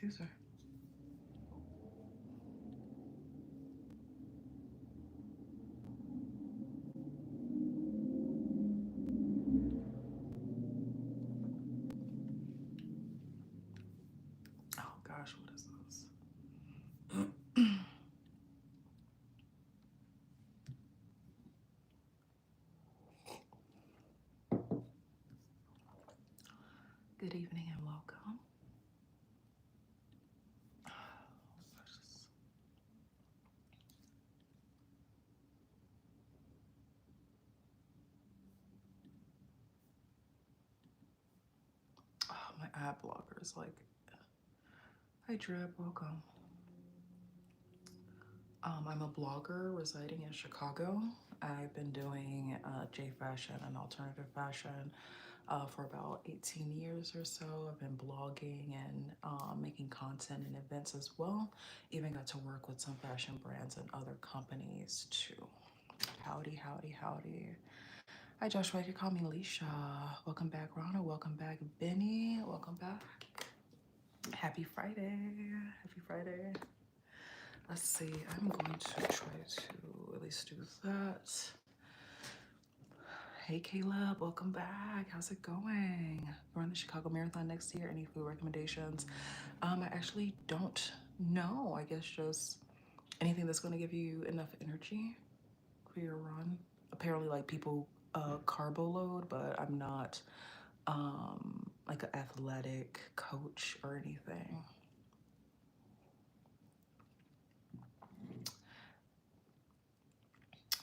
Excuse her. Oh gosh, what is this? Good evening and welcome. Oh, my ad blocker is like, hi Drip, welcome. I'm a blogger residing in Chicago. I've been doing J fashion and alternative fashion for about 18 years or so. I've been blogging and making content and events as well. Even got to work with some fashion brands and other companies too. Howdy, howdy, howdy. Hi Joshua, you can call me Lisha. Welcome back, Rana. Welcome back, Benny. Welcome back. Happy Friday. Happy Friday. Let's see, I'm going to try to at least do that. Hey Caleb, welcome back. How's it going? We're on the Chicago Marathon next year. Any food recommendations? I actually don't know. I guess just anything that's going to give you enough energy for your run. Apparently, like people carbo load, but I'm not like an athletic coach or anything.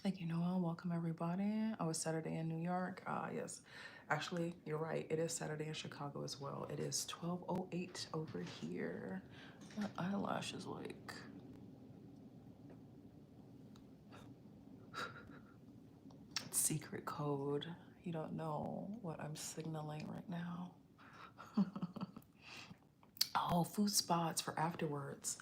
Thank you, Noel. Welcome, everybody. Oh, it's Saturday in New York. Yes. Actually, you're right. It is Saturday in Chicago as well. It is 12:08 over here. My eyelash is like... secret code. You don't know what I'm signaling right now. Oh, food spots for afterwards.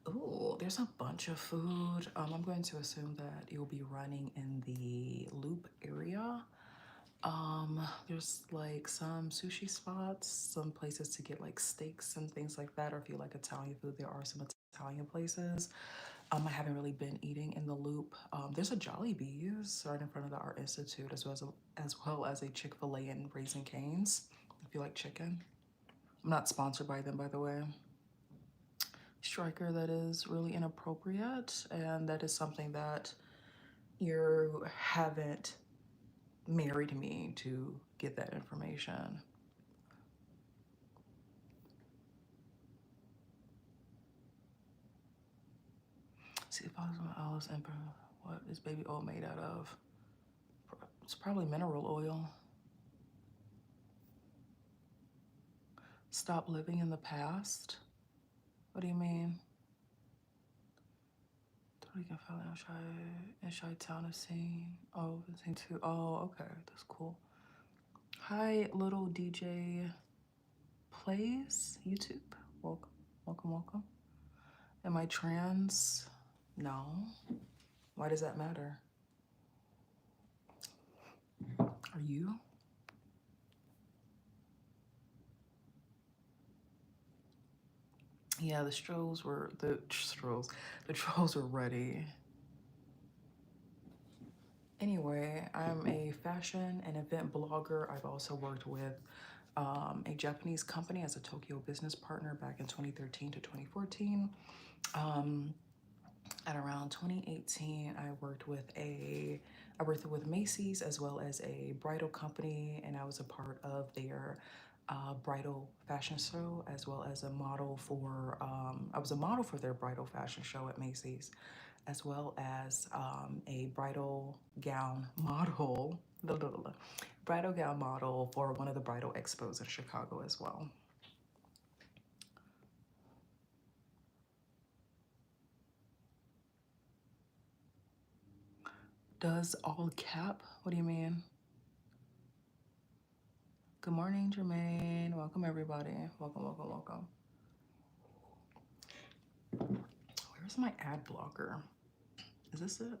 Oh, there's a bunch of food. I'm going to assume that you'll be running in the Loop area. There's like some sushi spots, some places to get like steaks and things like that. Or if you like Italian food, there are some Italian places. I haven't really been eating in the Loop. There's a Jollibee's right in front of the Art Institute, as well as a Chick-fil-A and Raising Cane's, if you like chicken. I'm not sponsored by them, by the way. Striker, that is really inappropriate, and that is something that you haven't married me to get that information. See if I was on Alice Emperor. What is baby oil made out of? It's probably mineral oil. Stop living in the past? What do you mean? We can follow in Shy Town of scene. Oh, scene 2. Oh, okay, that's cool. Hi, little DJ Plays YouTube. Welcome, welcome, welcome. Am I trans? No. Why does that matter? Are you? Yeah, the trolls were ready. Anyway, I'm a fashion and event blogger. I've also worked with a Japanese company as a Tokyo business partner back in 2013 to 2014. At around 2018, I worked with Macy's as well as a bridal company, and I was a part of their bridal fashion show, as well as a model for I was a model for their bridal fashion show at Macy's, as well as a bridal gown model for one of the bridal expos in Chicago as well. Does all cap? What do you mean? Good morning, Jermaine. Welcome, everybody. Welcome, welcome, welcome. Where's my ad blocker? Is this it?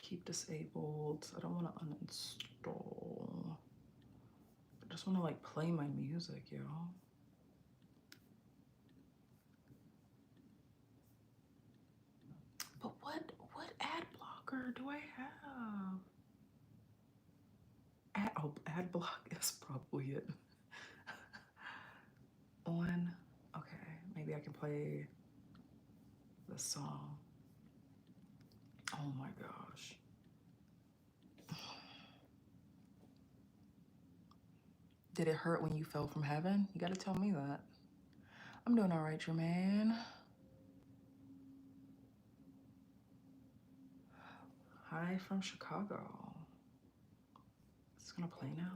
Keep disabled. I don't want to uninstall. I just want to like play my music, y'all. But what ad blocker do I have? Ad block is probably it. On. Okay, maybe I can play the song. Oh my gosh. Did it hurt when you fell from heaven? You gotta tell me that. I'm doing all right, Jermaine. Hi from Chicago. It's gonna play now.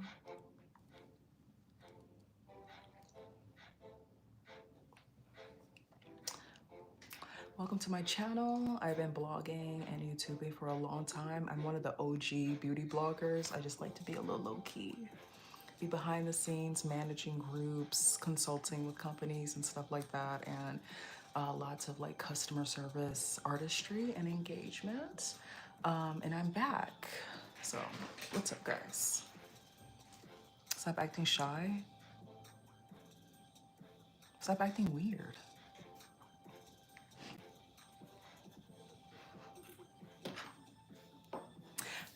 Welcome to my channel. I've been blogging and YouTubing for a long time. I'm one of the OG beauty bloggers. I just like to be a little low key. Be behind the scenes, managing groups, consulting with companies and stuff like that, and lots of like customer service, artistry, and engagement. And I'm back. So, what's up, guys? Stop acting shy. Stop acting weird.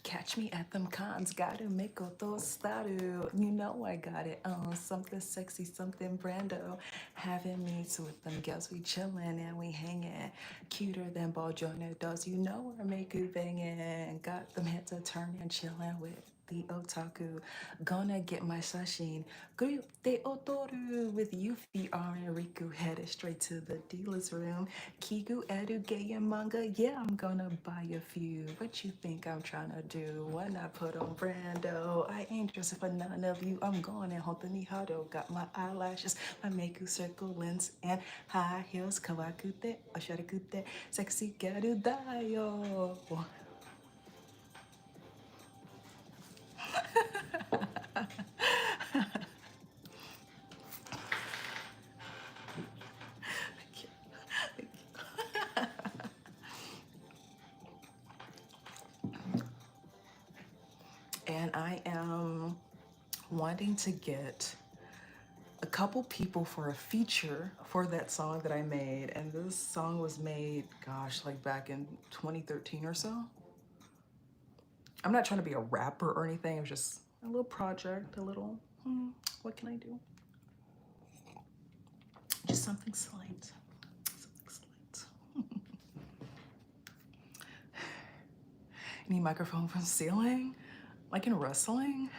Catch me at them cons, gotta make a tostado. You know I got it on. Something sexy, something brando. Having meets with them girls, we chillin' and we hangin'. Cuter than Baljono does, you know I make you bangin'. Got them heads a turn and chillin' with the otaku. Gonna get my sashin. Group de otoru with Yuffie R and Riku headed straight to the dealer's room. Kiku edu gay and manga, yeah, I'm gonna buy a few. What you think I'm trying to do when I put on Brando? I ain't dressing for none of you. I'm going in Honta Nihado. Got my eyelashes, my makeup circle lens, and high heels. Kawakute, osharakute, sexy garu dayo. And I am wanting to get a couple people for a feature for that song that I made. And this song was made, gosh, like back in 2013 or so. I'm not trying to be a rapper or anything. It was just a little project, a little, what can I do? Just something slight. Something slight. Need microphone from the ceiling? Like in wrestling?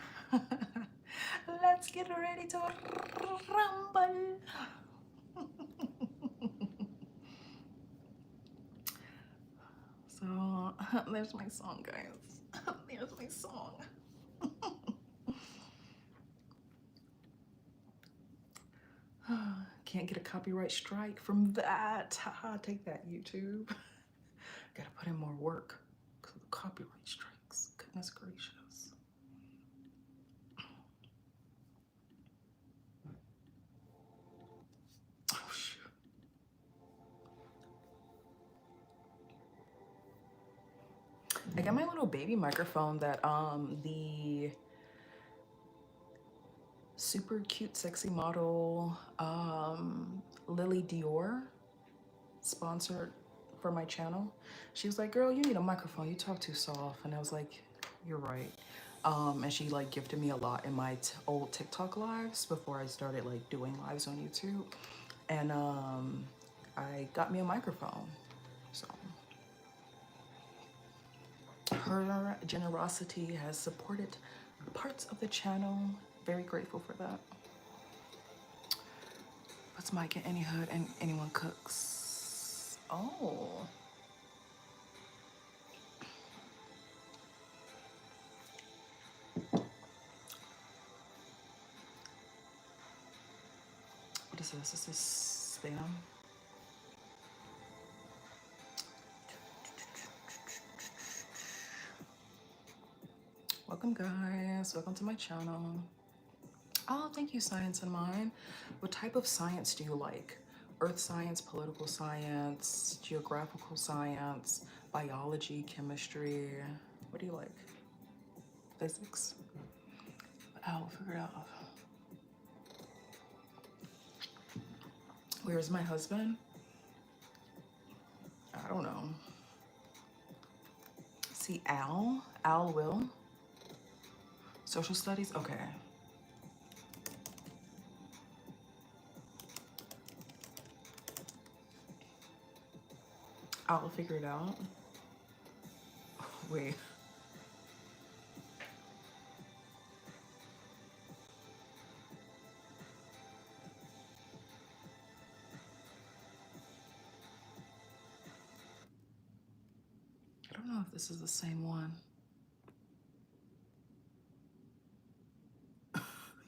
Let's get ready to rumble. So there's my song, guys. There's my song. Can't get a copyright strike from that. Haha, take that, YouTube. Gotta put in more work because of the copyright strikes. Goodness gracious. Oh, shoot. I got my little baby microphone that the super cute, sexy model Lily Dior sponsored for my channel. She was like, girl, you need a microphone. You talk too soft. And I was like, you're right. And she like gifted me a lot in my old TikTok lives before I started like doing lives on YouTube. And I got me a microphone. So her generosity has supported parts of the channel. Very grateful for that. Puts Mike in any hood and anyone cooks. Oh. What is this? This is spam. Welcome, guys. Welcome to my channel. Oh, thank you, Science in Mind. What type of science do you like? Earth science, political science, geographical science, biology, chemistry. What do you like? Physics? I'll figure it out. Where's my husband? I don't know. See, Al will. Social studies? Okay. I'll figure it out. Wait. I don't know if this is the same one.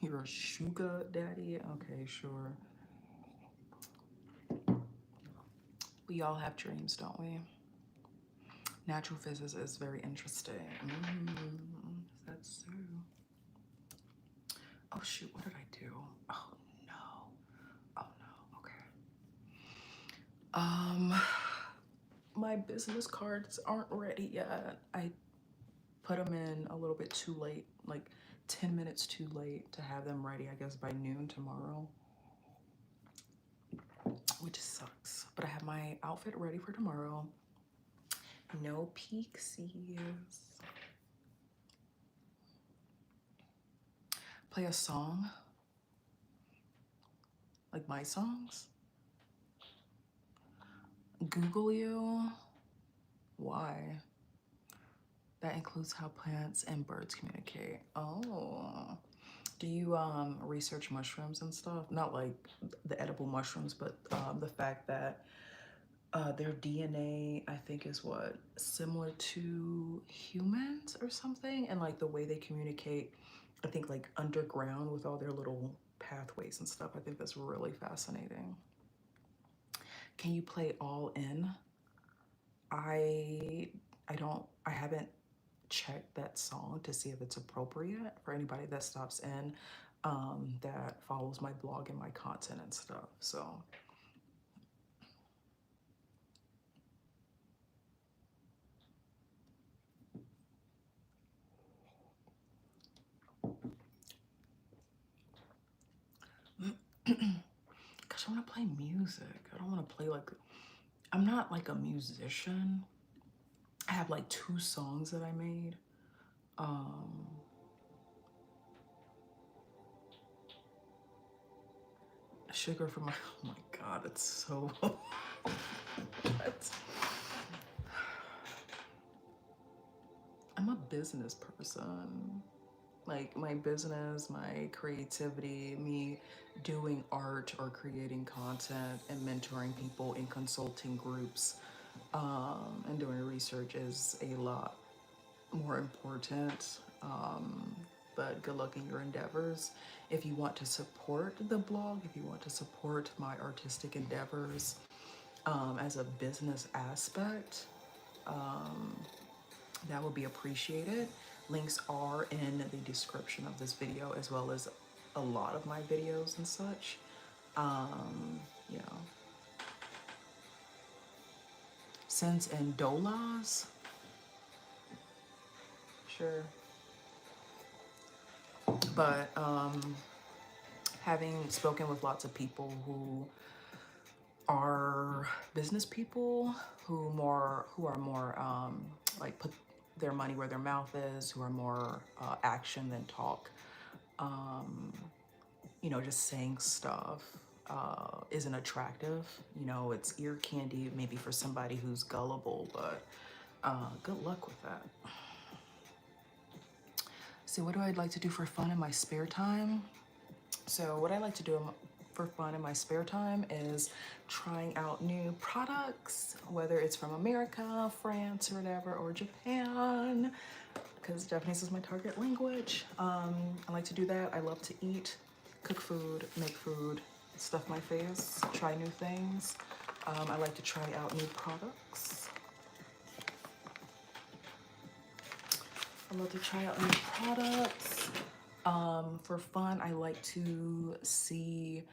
You're a sugar daddy? Okay, sure. We all have dreams, don't we? Natural physics is very interesting. That's so. Oh shoot, what did I do? Oh no. Oh no, okay. My business cards aren't ready yet. I put them in a little bit too late, like 10 minutes too late to have them ready, I guess by noon tomorrow, which sucks. But I have my outfit ready for tomorrow. No peeksies. Play a song, like my songs. Google you? Why? That includes how plants and birds communicate. Oh. Do you research mushrooms and stuff? Not like the edible mushrooms, but the fact that their DNA, I think, is what, similar to humans or something, and like the way they communicate, I think like underground with all their little pathways and stuff. I think that's really fascinating. Can you play All In? I haven't checked that song to see if it's appropriate for anybody that stops in, that follows my blog and my content and stuff. So gosh, I want to play music. I don't want to play like, I'm not like a musician. I have like 2 songs that I made. Sugar for my, oh my God, it's so, I'm a business person. Like my business, my creativity, me doing art or creating content and mentoring people in consulting groups, and doing research is a lot more important. But good luck in your endeavors. If you want to support the blog, if you want to support my artistic endeavors as a business aspect, that would be appreciated. Links are in the description of this video, as well as a lot of my videos and such. You know, cents and dollars. Sure. But having spoken with lots of people who are business people, who are more like put their money where their mouth is, who are more action than talk, you know, just saying stuff isn't attractive. You know, it's ear candy maybe for somebody who's gullible, but good luck with that. So what do I like to do for fun in my spare time? So what I like to do for fun in my spare time is trying out new products, whether it's from America, France, or whatever, or Japan, because Japanese is my target language. I like to do that. I love to eat, cook food, make food, stuff my face, try new things. I like to try out new products. I love to try out new products. For fun, I like to see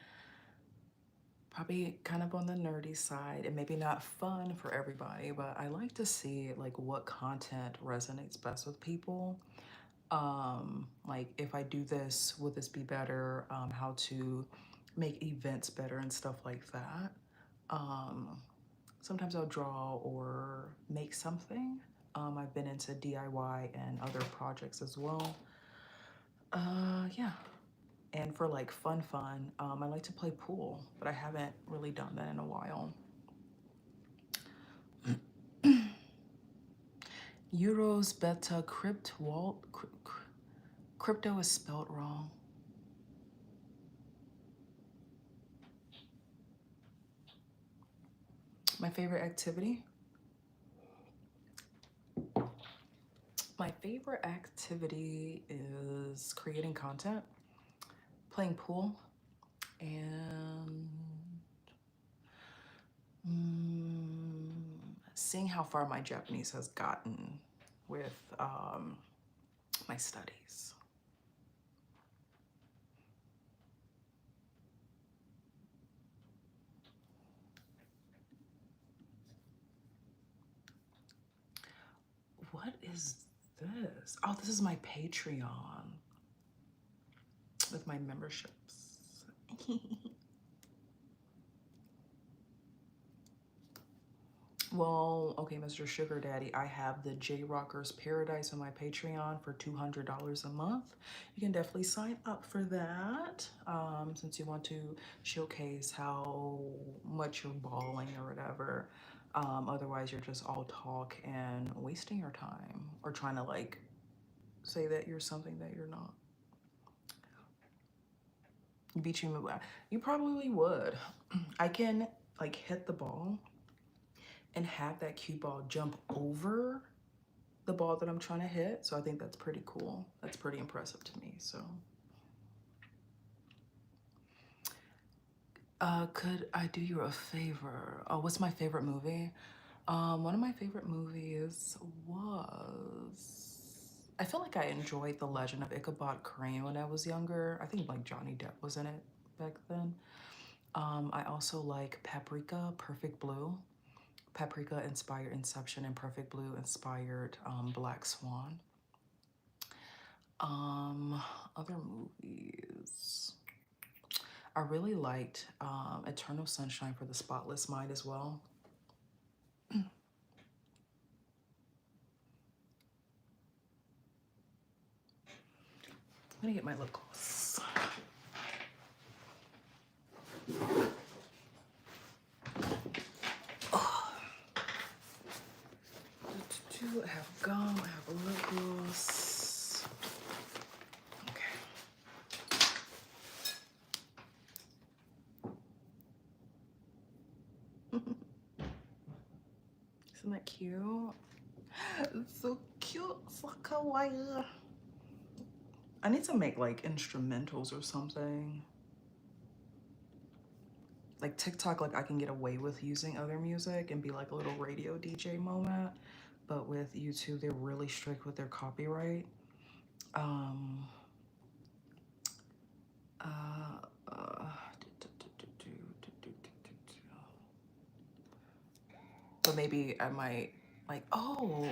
probably kind of on the nerdy side and maybe not fun for everybody, but I like to see like what content resonates best with people. Like if I do this, will this be better? How to make events better and stuff like that. Um, Sometimes I'll draw or make something. I've been into DIY and other projects as well. Yeah. And for like fun, I like to play pool, but I haven't really done that in a while. Euros beta crypt walt. Crypto is spelled wrong. My favorite activity? My favorite activity is creating content, playing pool, and seeing how far my Japanese has gotten with my studies. What is this? Oh, this is my Patreon with my memberships. Well, okay, Mr. Sugar Daddy, I have the J Rockers Paradise on my Patreon for $200 a month. You can definitely sign up for that since you want to showcase how much you're balling or whatever. Otherwise, you're just all talk and wasting your time or trying to like say that you're something that you're not. Beat you, you probably would. I can like hit the ball and have that cue ball jump over the ball that I'm trying to hit. So I think that's pretty cool. That's pretty impressive to me. So could I do you a favor? Oh, what's my favorite movie? One of my favorite movies was, I feel like I enjoyed The Legend of Ichabod Crane when I was younger. I think like Johnny Depp was in it back then. I also like Paprika, Perfect Blue. Paprika inspired Inception and Perfect Blue inspired Black Swan. Other movies. I really liked Eternal Sunshine for the Spotless Mind as well. I'm gonna get my lip gloss. Oh. I have gum, I have a lip gloss. Okay. Isn't that cute? It's so cute, so kawaii. I need to make like instrumentals or something. Like TikTok, like I can get away with using other music and be like a little radio DJ moment. But with YouTube, they're really strict with their copyright. But maybe I might like, oh,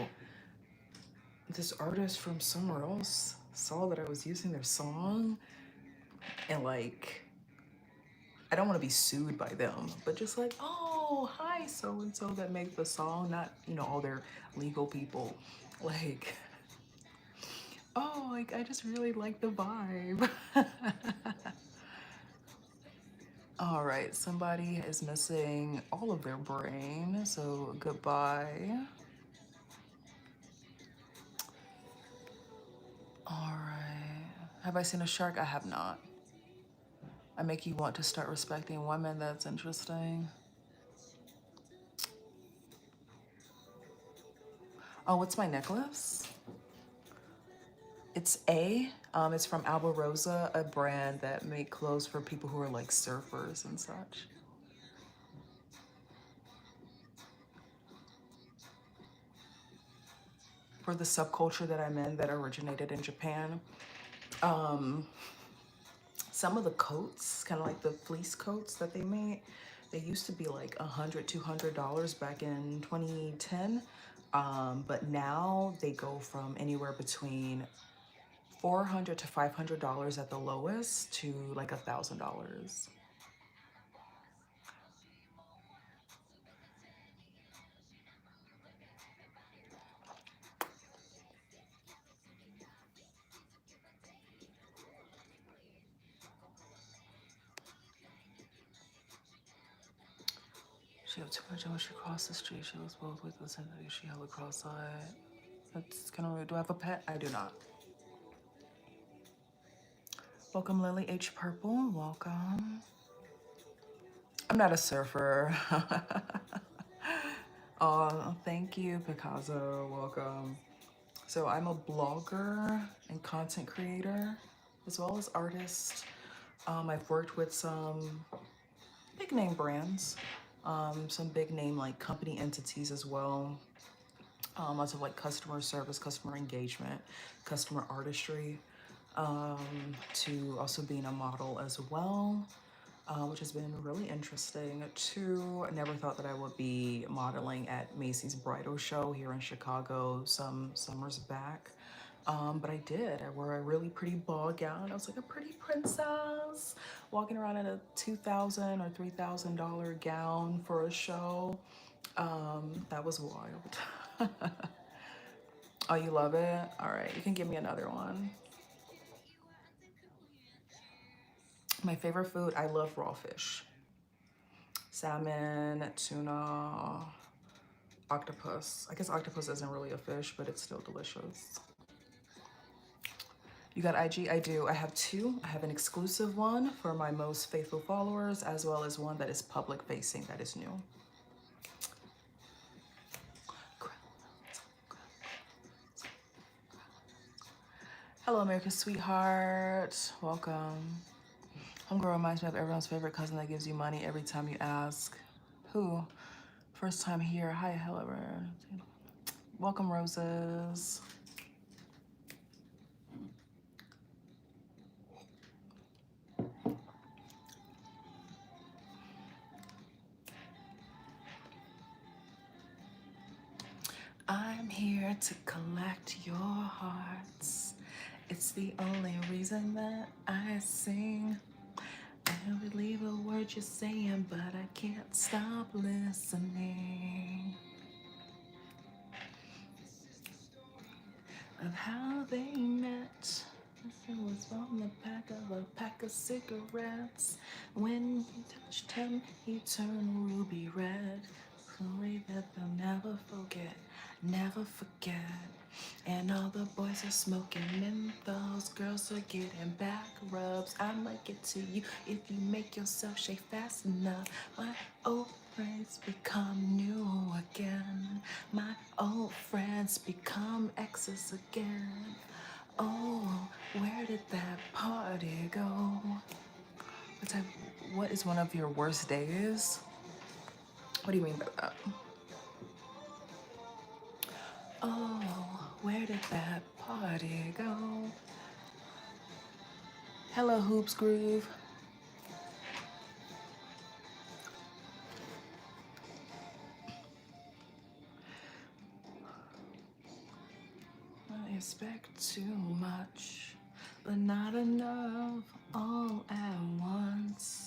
this artist from somewhere else saw that I was using their song and like, I don't want to be sued by them, but just like, oh, hi, so-and-so that make the song, not, you know, all their legal people. Like, oh, like, I just really like the vibe. All right, somebody is missing all of their brain, so goodbye. All right. Have I seen a shark? I have not. I make you want to start respecting women. That's interesting. Oh, what's my necklace? It's it's from Alba Rosa, a brand that make clothes for people who are like surfers and such. For the subculture that I'm in that originated in Japan, some of the coats, kind of like the fleece coats that they made, They used to be like $100, $200 back in 2010. But now they go from anywhere between $400 to $500 at the lowest to like $1,000. She had too much when she crossed the street. She was both with the sympathy. She held a cross-eyed. That's kind of weird. Do I have a pet? I do not. Welcome, Lily H. Purple. Welcome. I'm not a surfer. Oh, thank you, Picasso. Welcome. So I'm a blogger and content creator, as well as artist. I've worked with some big name brands, some big name like company entities as well. Lots of like customer service, customer engagement, customer artistry, to also being a model as well, which has been really interesting too. I never thought that I would be modeling at Macy's bridal show here in Chicago some summers back. But I did. I wore a really pretty ball gown. I was like a pretty princess walking around in a $2,000 or $3,000 gown for a show. That was wild. Oh, you love it? All right, you can give me another one. My favorite food, I love raw fish. Salmon, tuna, octopus. I guess octopus isn't really a fish, but it's still delicious. You got IG? I do. I have two. I have an exclusive one for my most faithful followers, as well as one that is public facing, that is new. Hello, America's sweetheart. Welcome. Homegirl reminds me of everyone's favorite cousin that gives you money every time you ask. Who? First time here. Hi, hello. Welcome, roses. I'm here to collect your hearts. It's the only reason that I sing. I don't believe a word you're saying, but I can't stop listening. Of how they met. It was on the back of a pack of cigarettes. When he touched him, he turned ruby red. A way that they'll never forget, never forget. And all the boys are smoking menthols, girls are getting back rubs. I might get to you if you make yourself shake fast enough. My old friends become new again. My old friends become exes again. Oh, where did that party go? What is one of your worst days? What do you mean by that? Oh, where did that party go? Hello, Hoops Groove. I expect too much, but not enough all at once.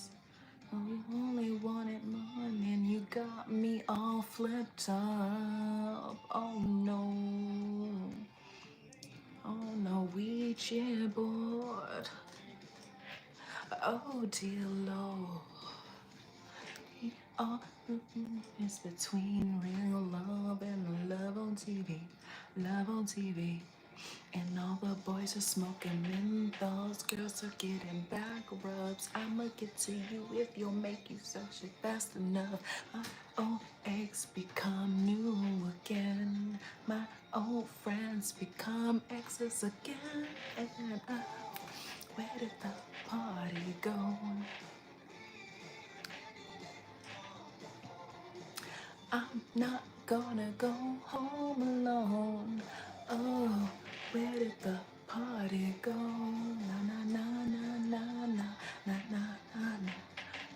Oh, you only wanted more and you got me all flipped up. Oh no. Oh no, Ouija board. Oh dear Lord. Oh, it's between real love and love on TV. Love on TV. And all the boys are smoking menthols, girls are getting back rubs. I'ma get to you if you'll make you so shit fast enough. My old ex become new again. My old friends become exes again. And where did the party go? I'm not gonna go home alone. Oh, where did the party go? Na na na na na na na na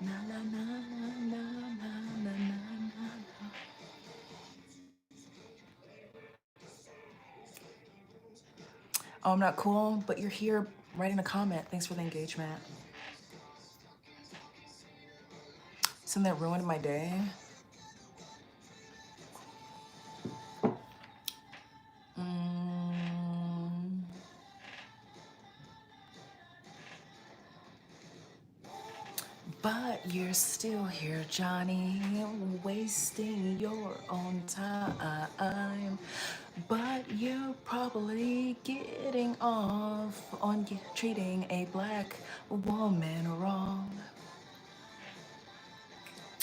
na na na na Oh, I'm not cool, but you're here writing a comment. Thanks for the engagement. Something that ruined my day. But you're still here, Johnny, wasting your own time. But you're probably getting off on treating a black woman wrong.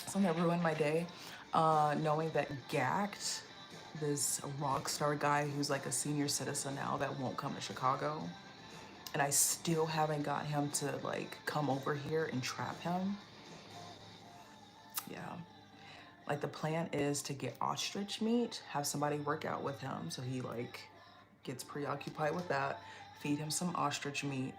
Something that ruined my day, knowing that Gact, this rock star guy who's like a senior citizen now that won't come to Chicago, and I still haven't got him to like come over here and trap him. Yeah. Like the plan is to get ostrich meat, have somebody work out with him so he like gets preoccupied with that, feed him some ostrich meat,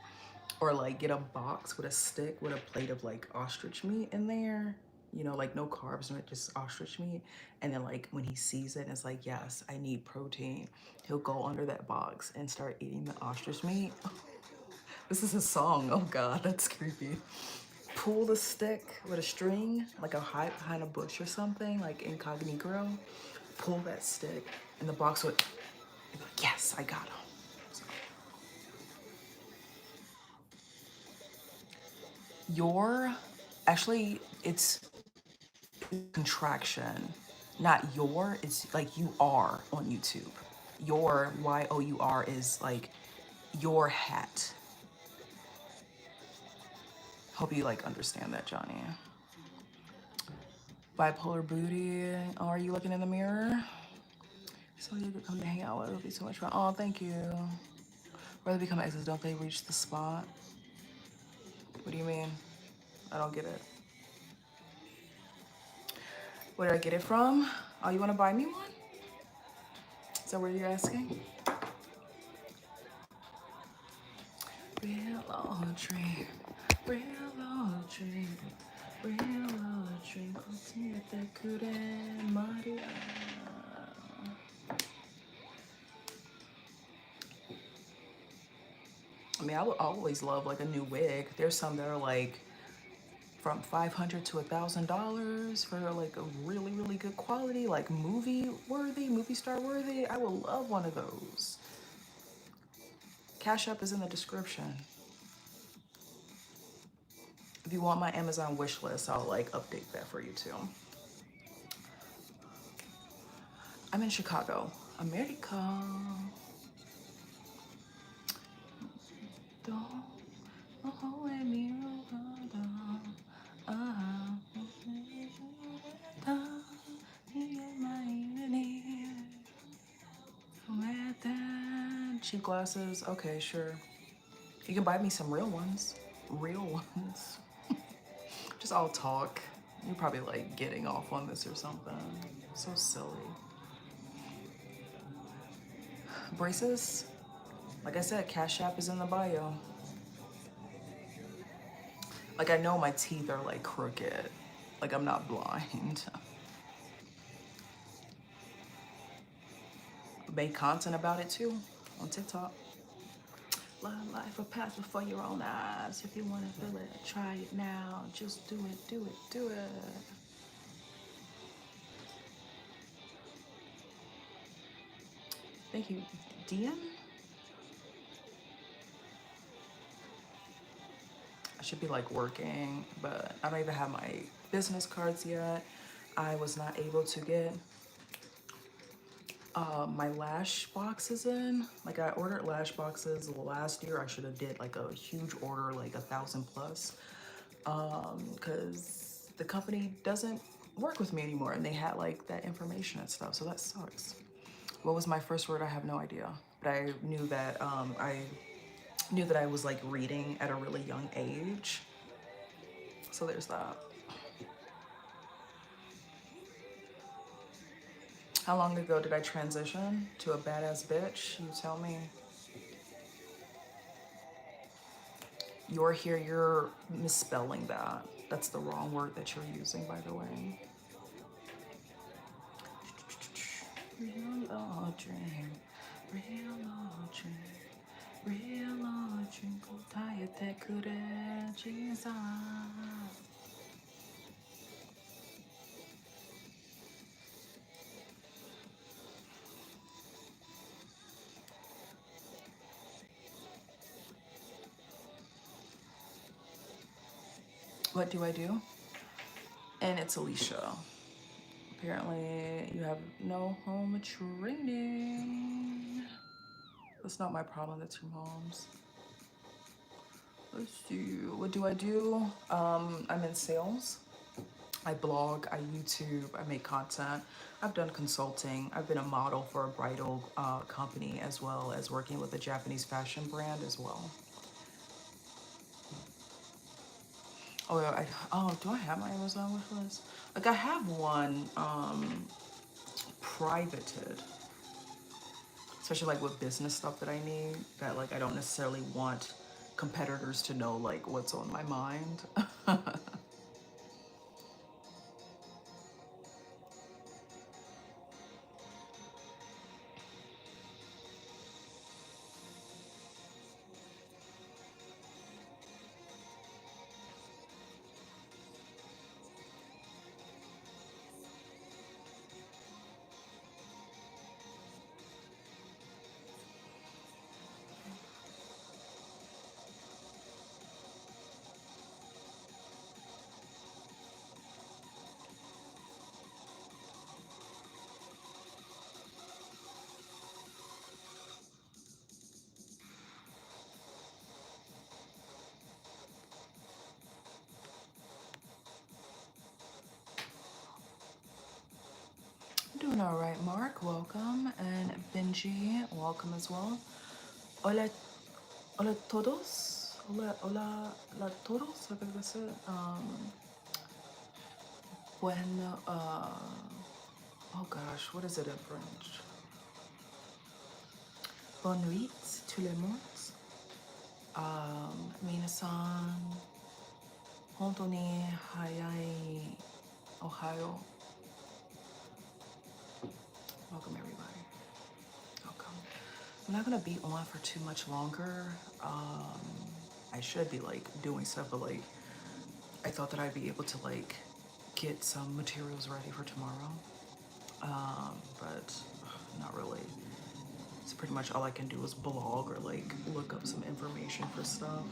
or like get a box with a stick with a plate of like ostrich meat in there, you know, like no carbs, just ostrich meat. And then like when he sees it and it's like, yes, I need protein, he'll go under that box and start eating the ostrich meat. This is a song. Oh God, that's creepy. Pull the stick with a string, like a hide behind a bush or something, like incognito. Pull that stick, and the box would be like, yes, I got him. So, actually, it's contraction, not your, it's like you are on YouTube. Your, Y-O-U-R, is like your hat. Hope you like understand that, Johnny. Bipolar booty. Oh, are you looking in the mirror? So you could come to hang out with. It'll be so much fun. Oh, thank you. Where they become exes, don't they reach the spot? What do you mean? I don't get it. Where did I get it from? Oh, you want to buy me one? Is that what you're asking? Real old tree, real old tree, real old tree. I mean, I would always love like a new wig. There's some that are like from $500 to $1,000 for like a really, really good quality, like movie star worthy. I would love one of those. Cash App is in the description. If you want my Amazon wish list, I'll like update that for you too. I'm in Chicago, America. Cheap glasses, okay, sure. You can buy me some real ones. Real ones. Just all talk. You're probably like getting off on this or something. So silly. Braces? Like I said, Cash App is in the bio. Like I know my teeth are like crooked. Like I'm not blind. Make content about it too on TikTok. Love life a path before your own eyes. If you want to feel it, try it now. Just do it, do it, do it. Thank you, Dian. I should be like working, but I don't even have my business cards yet. I was not able to get my lash boxes in. Like I ordered lash boxes last year. I should have did like a huge order, like 1,000 plus, because the company doesn't work with me anymore, and they had like that information and stuff. So that sucks. What was my first word? I have no idea, but I knew that I was like reading at a really young age. So there's that. How long ago did I transition to a badass bitch? You tell me. You're here, you're misspelling that. That's the wrong word that you're using, by the way. Real old dream, real old dream, Real or drink tired that could Jesus. What do I do? And it's Alicia. Apparently, you have no home training. That's not my problem, that's your mom's. Let's see. What do I do? I'm in sales. I blog, I YouTube, I make content. I've done consulting. I've been a model for a bridal company as well as working with a Japanese fashion brand as well. Oh, yeah, do I have my Amazon wish list? Like I have one privated, especially like with business stuff that I need that like I don't necessarily want competitors to know like what's on my mind. Doing all right, Mark. Welcome, and Benji, welcome as well. Hola, hola todos. Hola, hola, la todos. I think that's it. Bueno. Oh gosh, what is it in French? Bonne nuit, tout le monde. Minasan, hontoni hayai, Ohio. Welcome everybody. Welcome. I'm not gonna be on for too much longer. I should be like doing stuff, but like I thought that I'd be able to like get some materials ready for tomorrow. But not really. So pretty much all I can do is blog or like look up some information for stuff.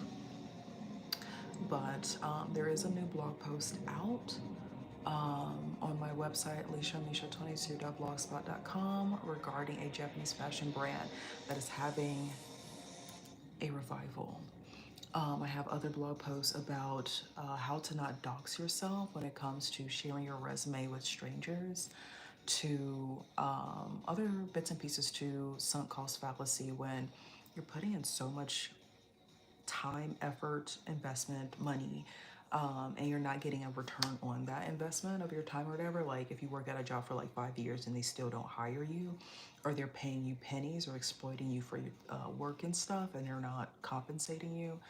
But there is a new blog post out on my website, lishamisha22.blogspot.com, regarding a Japanese fashion brand that is having a revival. I have other blog posts about how to not dox yourself when it comes to sharing your resume with strangers, to other bits and pieces to sunk cost fallacy when you're putting in so much time, effort, investment, money, and you're not getting a return on that investment of your time or whatever. Like if you work at a job for like 5 years and they still don't hire you, or they're paying you pennies or exploiting you for your work and stuff, and they're not compensating you.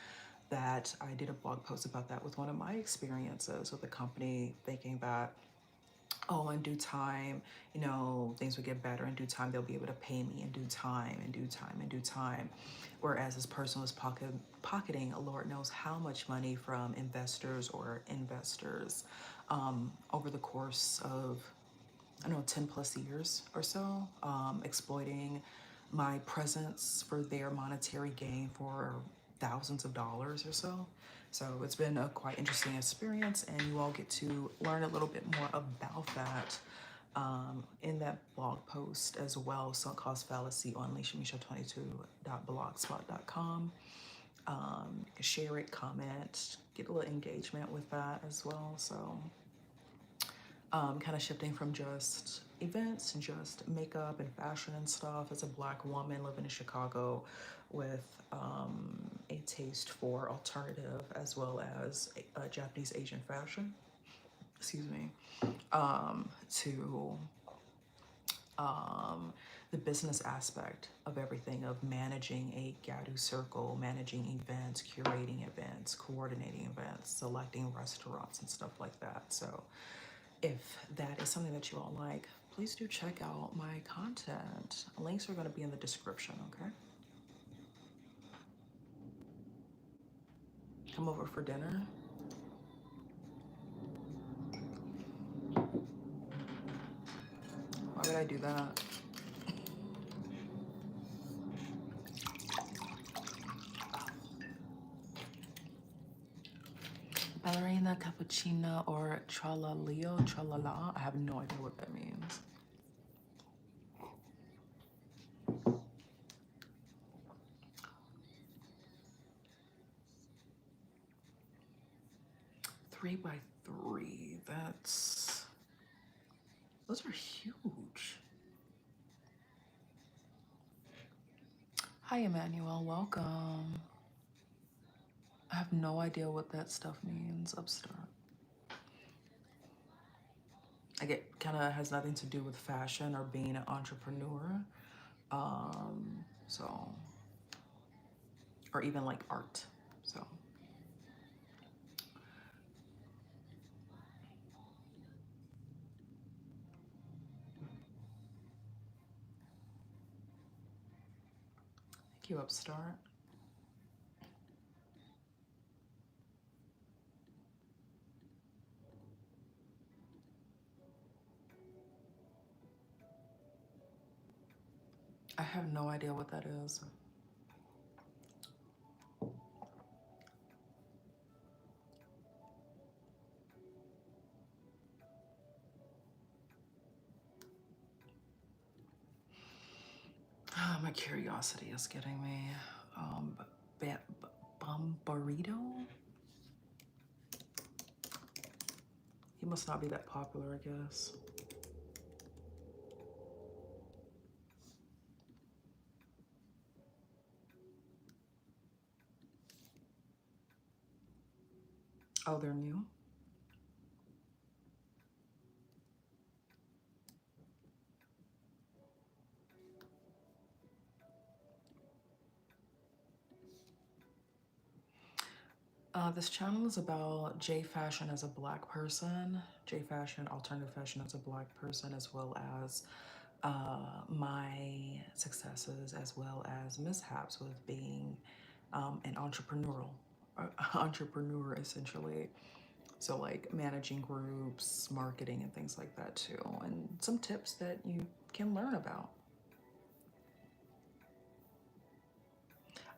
That I did a blog post about that with one of my experiences with a company, thinking that, oh, in due time, you know, things would get better. In due time, they'll be able to pay me in due time, in due time, in due time. Whereas this person was pocketing, Lord knows how much money from investors over the course of, I don't know, 10 plus years or so, exploiting my presence for their monetary gain for thousands of dollars or so. So it's been a quite interesting experience, and you all get to learn a little bit more about that in that blog post as well. Sunk cost fallacy on lishamisha22.blogspot.com. You can share it, comment, get a little engagement with that as well. So kind of shifting from just events and just makeup and fashion and stuff as a Black woman living in Chicago with a taste for alternative as well as Japanese Asian fashion, excuse me, to the business aspect of everything, of managing a Gadu circle, managing events, curating events, coordinating events, selecting restaurants and stuff like that. So if that is something that you all like, please do check out my content. Links are going to be in the description, okay? Come over for dinner. Why would I do that? Ballerina, cappuccino, or tralalio, tralala. I have no idea what that means. Three by three. Those are huge. Hi, Emmanuel. Welcome. I have no idea what that stuff means. Upstart. Like it kind of has nothing to do with fashion or being an entrepreneur. So, or even like art. So, thank you, Upstart. I have no idea what that is. My curiosity is getting me. Bombarito? He must not be that popular, I guess. Oh, they're new? This channel is about J fashion as a black person, J fashion, alternative fashion as a black person, as well as my successes, as well as mishaps with being an entrepreneur essentially. So like managing groups, marketing, and things like that too, and some tips that you can learn about.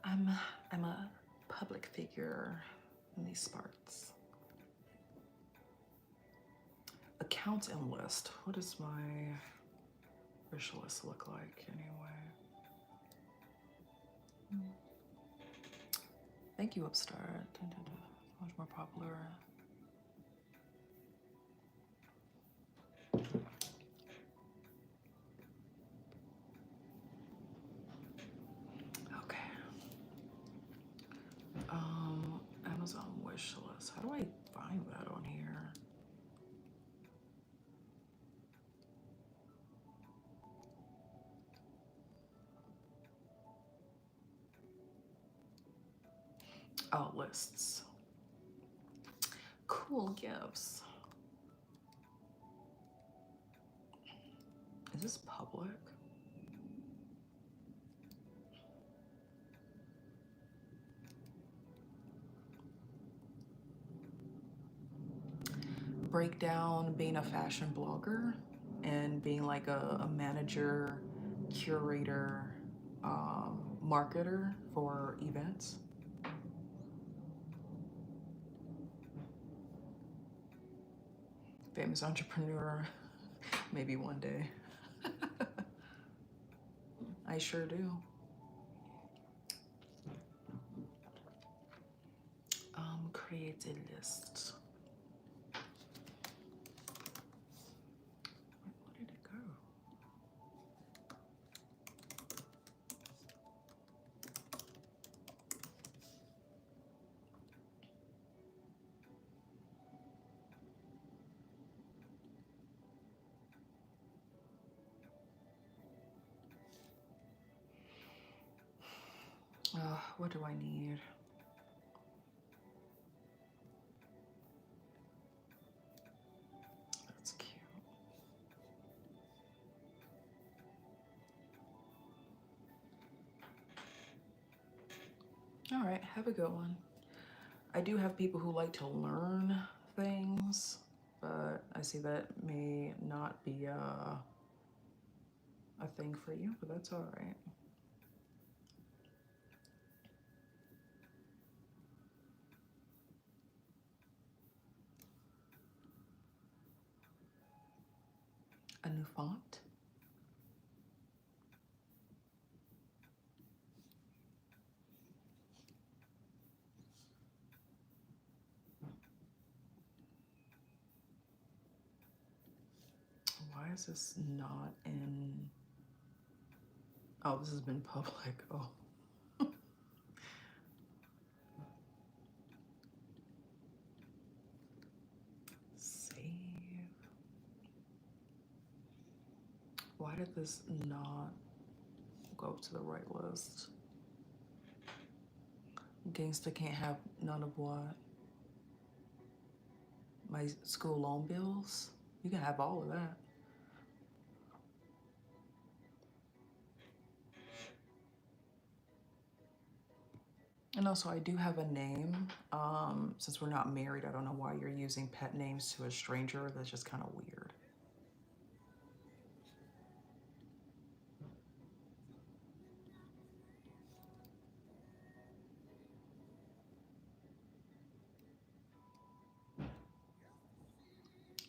I'm a public figure in these parts. Accounts and list. What does my wish list look like anyway? Thank you, Upstart. Much more popular. Okay. Amazon wish list. How do I find that on here? Oh, lists. Cool gifts. Is this public? Break down being a fashion blogger and being like a manager, curator, marketer for events. Famous entrepreneur, maybe one day. I sure do. Create a list. Where did it go? What do I need? That's cute. All right, have a good one. I do have people who like to learn things, but I see that may not be a thing for you, but that's all right. A new font. Why is this not in? Oh, this has been public. Oh. Save. Why did this not go to the right list? Gangsta can't have none of what? My school loan bills? You can have all of that. And also, I do have a name. Since we're not married, I don't know why you're using pet names to a stranger. That's just kind of weird.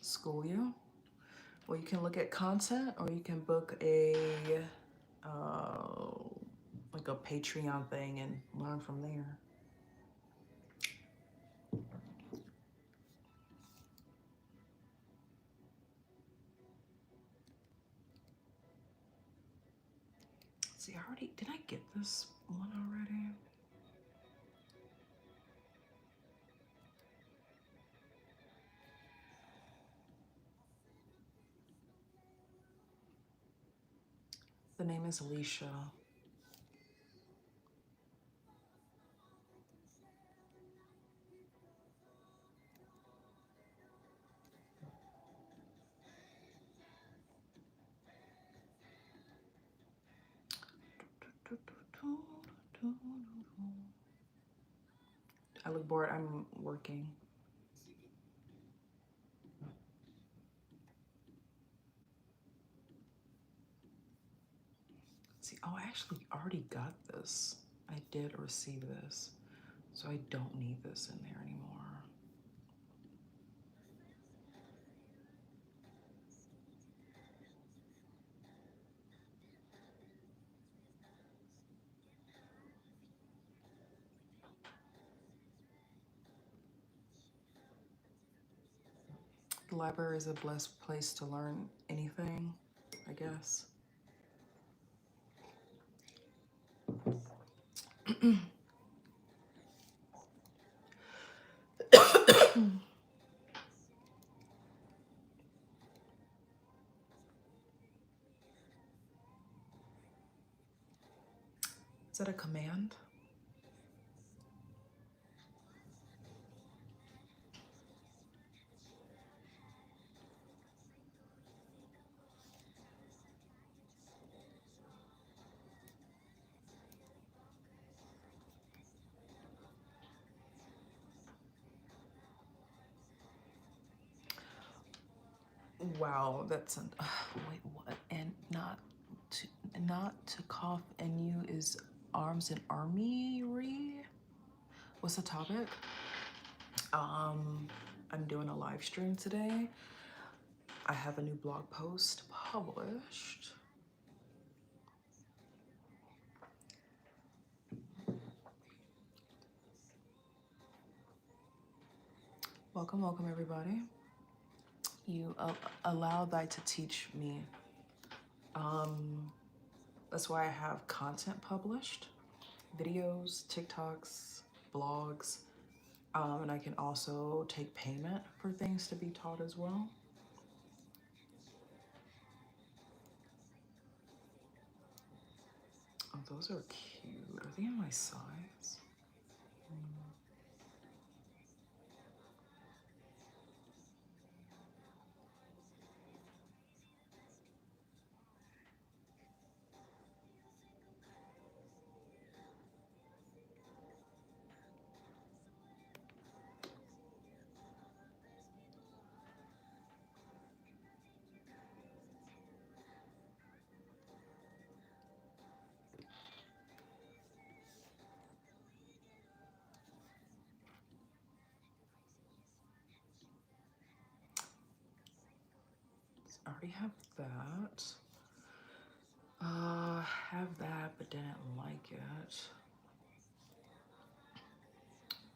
School you? Well, you can look at content, or you can book a like a Patreon thing and learn from there. See, did I get this one already? The name is Lisha. I look bored. I'm working. See, oh, I actually already got this. I did receive this, so I don't need this in there anymore. The library is a blessed place to learn anything, I guess. Is that a command? Wow, that's an wait, what? And not to cough and you is arms and armory. What's the topic? I'm doing a live stream today. I have a new blog post published. Welcome, welcome everybody. You allow thy to teach me. That's why I have content published, videos, TikToks, blogs, and I can also take payment for things to be taught as well. Oh, those are cute. Are they in my size? I already have that. Have that, but didn't like it.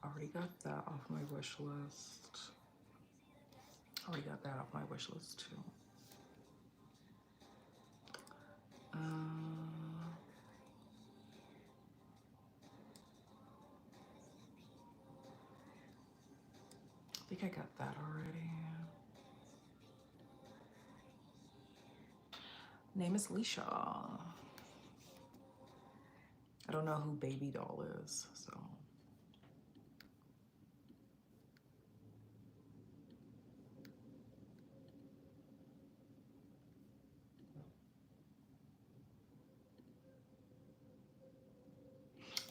Already got that off my wish list. Already got that off my wish list too. I think I got that already. Name is Lisha. I don't know who Baby Doll is, so.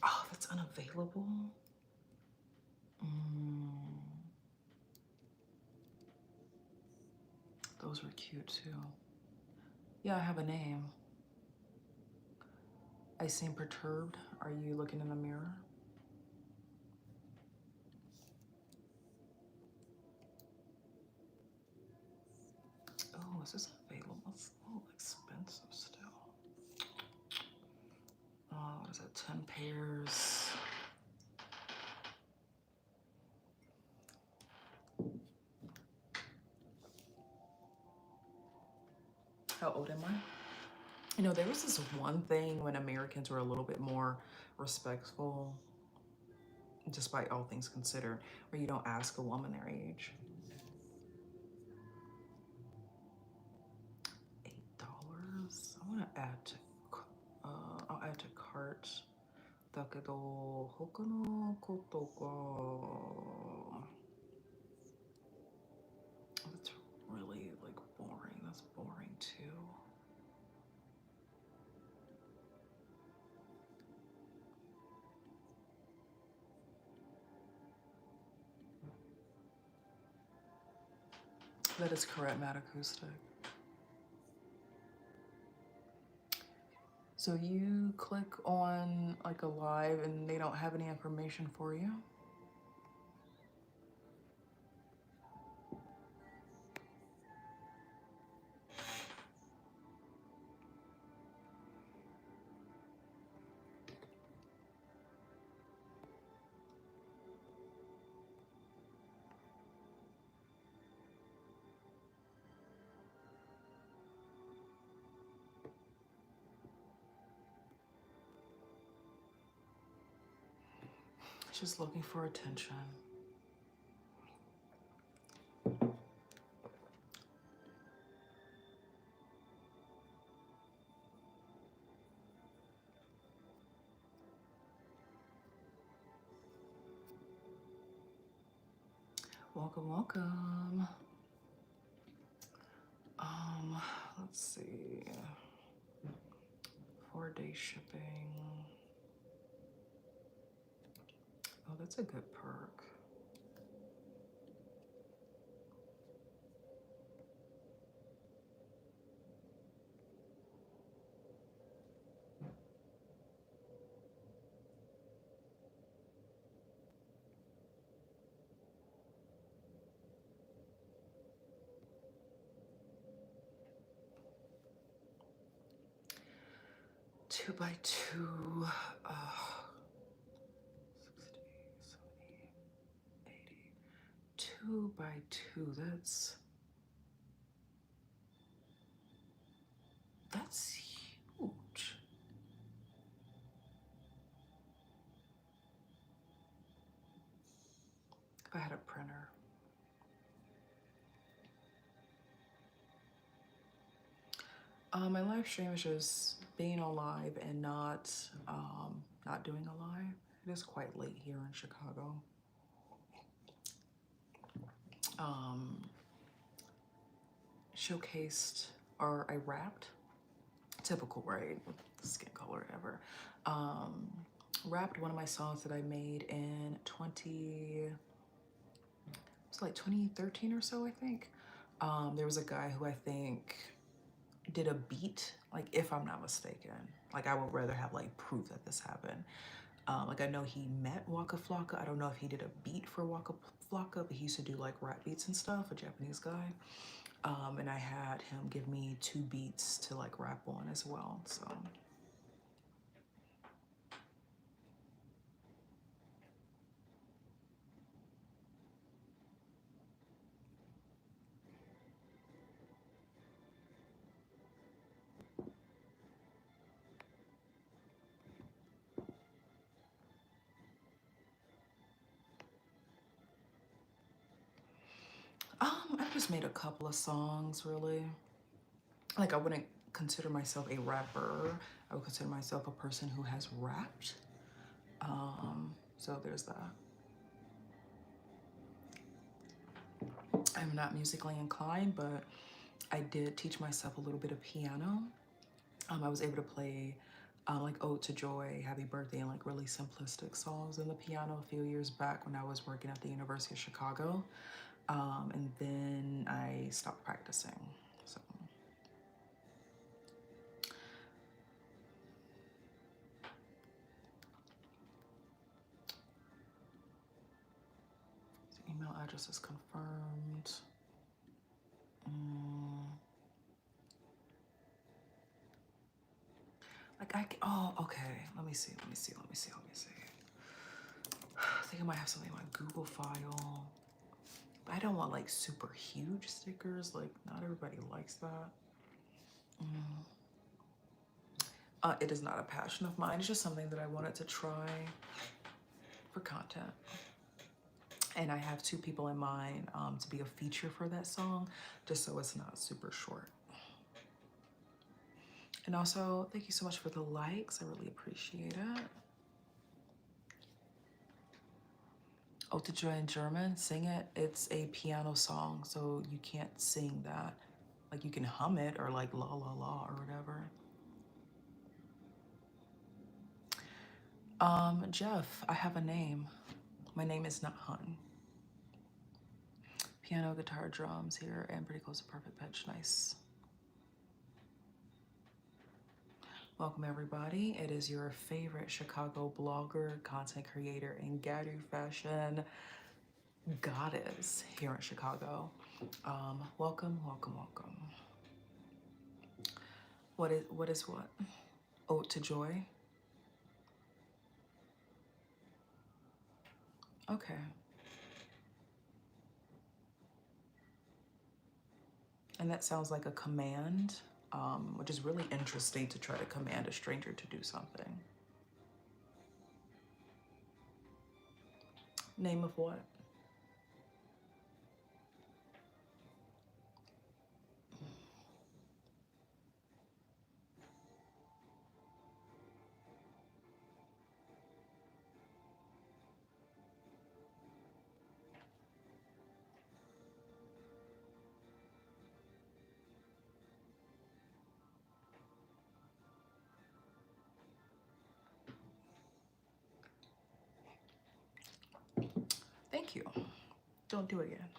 Oh, that's unavailable. Those were cute too. Yeah, I have a name. I seem perturbed. Are you looking in the mirror? Oh, is this available? It's a little expensive still. Oh, what is it? 10 pairs. How old am I? You know, there was this one thing when Americans were a little bit more respectful, despite all things considered, where you don't ask a woman their age. $8. I want to add to, I'll add to cart. だけど、他のことが That's really like boring. That's boring too. That is correct, Matt Acoustic. So you click on like a live and they don't have any information for you? Just looking for attention. Welcome, welcome. Let's see. 4-day shipping. Oh, that's a good perk. Two by two. 60, 70, 80. 2 by 2. That's huge. If I had a printer. My live stream is just being on live and not doing a live. It is quite late here in Chicago. Showcased, or I wrapped, typical, right? Skin color ever. Wrapped one of my songs that I made in 2013 or so, I think. There was a guy who I think did a beat, like, if I'm not mistaken. Like, I would rather have like proof that this happened. Like, I know he met Waka Flocka. I don't know if he did a beat for Waka Flocka, but he used to do like rap beats and stuff, a Japanese guy. And I had him give me 2 beats to like rap on as well. So I just made a couple of songs really. Like I wouldn't consider myself a rapper. I would consider myself a person who has rapped. So there's that. I'm not musically inclined, but I did teach myself a little bit of piano. I was able to play like Ode to Joy, Happy Birthday, and like really simplistic songs on the piano a few years back when I was working at the University of Chicago. And then I stopped practicing. So the email address is confirmed. Oh, okay. Let me see. I think I might have something in my Google file. But I don't want like super huge stickers. Like not everybody likes that. It is not a passion of mine. It's just something that I wanted to try for content. And I have 2 people in mind to be a feature for that song, just so it's not super short. And also, thank you so much for the likes. I really appreciate it. Ode to Joy in German, sing it. It's a piano song, so you can't sing that. Like you can hum it or like la la la or whatever. Jeff, I have a name. My name is not Hun. Piano, guitar, drums here, and pretty close to perfect pitch. Nice. Welcome everybody. It is your favorite Chicago blogger, content creator, and Gadu fashion goddess here in Chicago. Welcome. What is what? Ode to Joy. Okay. And that sounds like a command, which is really interesting to try to command a stranger to do something. Name of what? Thank you. Don't do it again.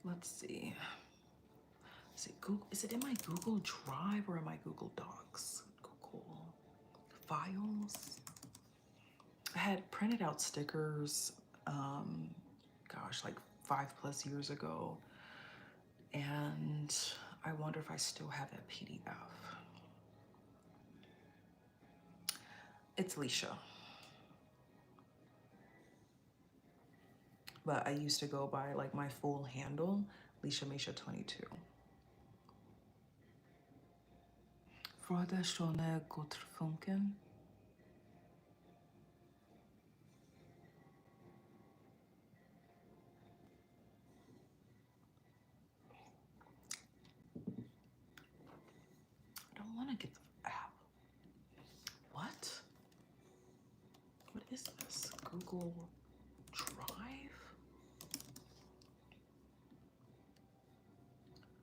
Let's see. Google, is it in my Google Drive or in my Google Docs? Google Files. I had printed out stickers, gosh, like 5+ years ago. And I wonder if I still have that PDF. It's Lisha. But I used to go by like my full handle, Lisha22. Freude Stunde gut funken. I don't want to get the app. What? What is this? Google Drive?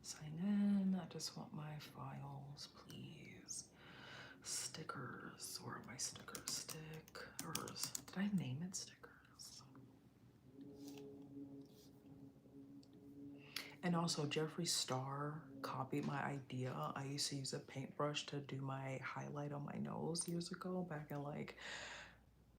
Sign in. I just want my files, please. Stickers. Where are my stickers? Stickers. Did I name it stickers? And also Jeffree Star copied my idea. I used to use a paintbrush to do my highlight on my nose years ago, back in like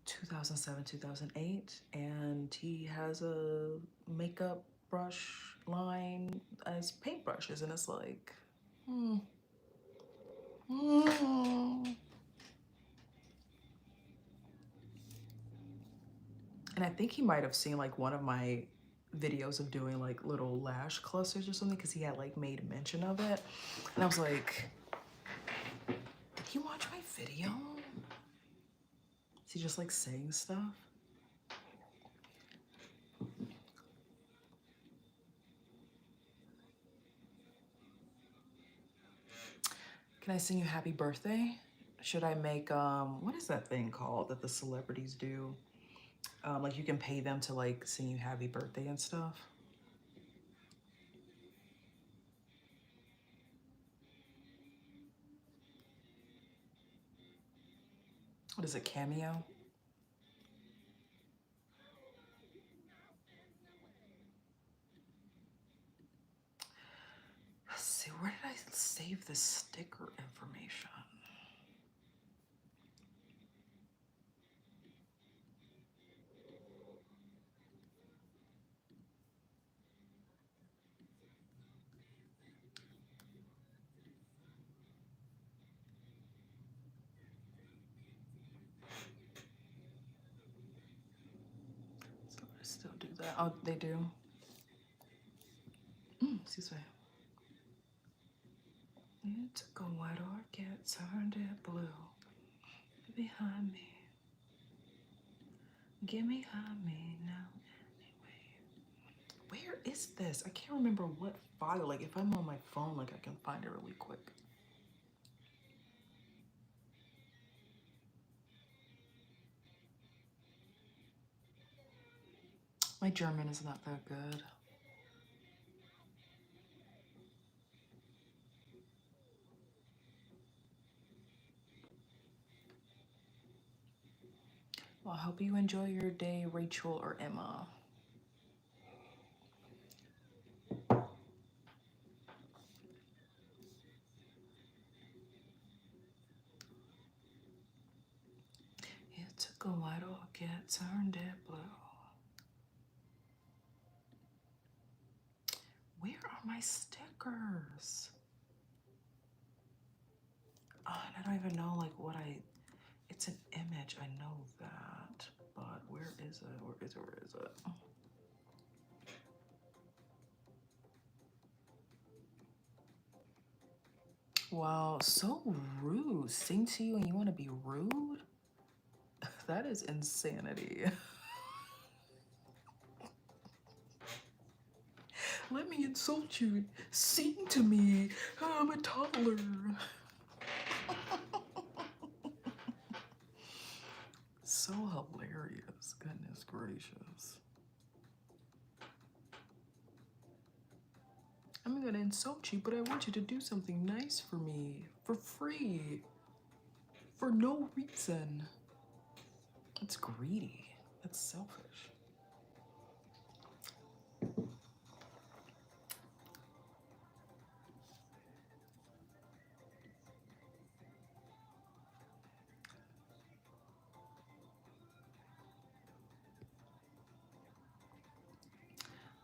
2007, 2008, and he has a makeup brush line as paintbrushes, and it's like, hmm. And I think he might have seen like one of my videos of doing like little lash clusters or something, because he had like made mention of it. And I was like, did he watch my video? Is he just like saying stuff? Can I sing you happy birthday? Should I make, what is that thing called that the celebrities do? Like you can pay them to like sing you happy birthday and stuff. What is it, Cameo? Let's see, where did I save this sticker information? So I still do that. Oh, they do. Excuse me. You took a white orchid, turned it blue. Behind me. Get me behind me now. Anyway. Where is this? I can't remember what file. Like if I'm on my phone, like I can find it really quick. My German is not that good. Well, I hope you enjoy your day, Rachel or Emma. You took a white orchid, turned it blue. Where are my stickers? Oh, and I don't even know like what it's an image, I know that, but where is it? Where is it? Where is it? Wow, so rude. Sing to you and you want to be rude? That is insanity. Let me insult you. Sing to me. I'm a toddler. So hilarious. Goodness gracious. I'm gonna insult you, but I want you to do something nice for me. For free. For no reason. That's greedy. That's selfish.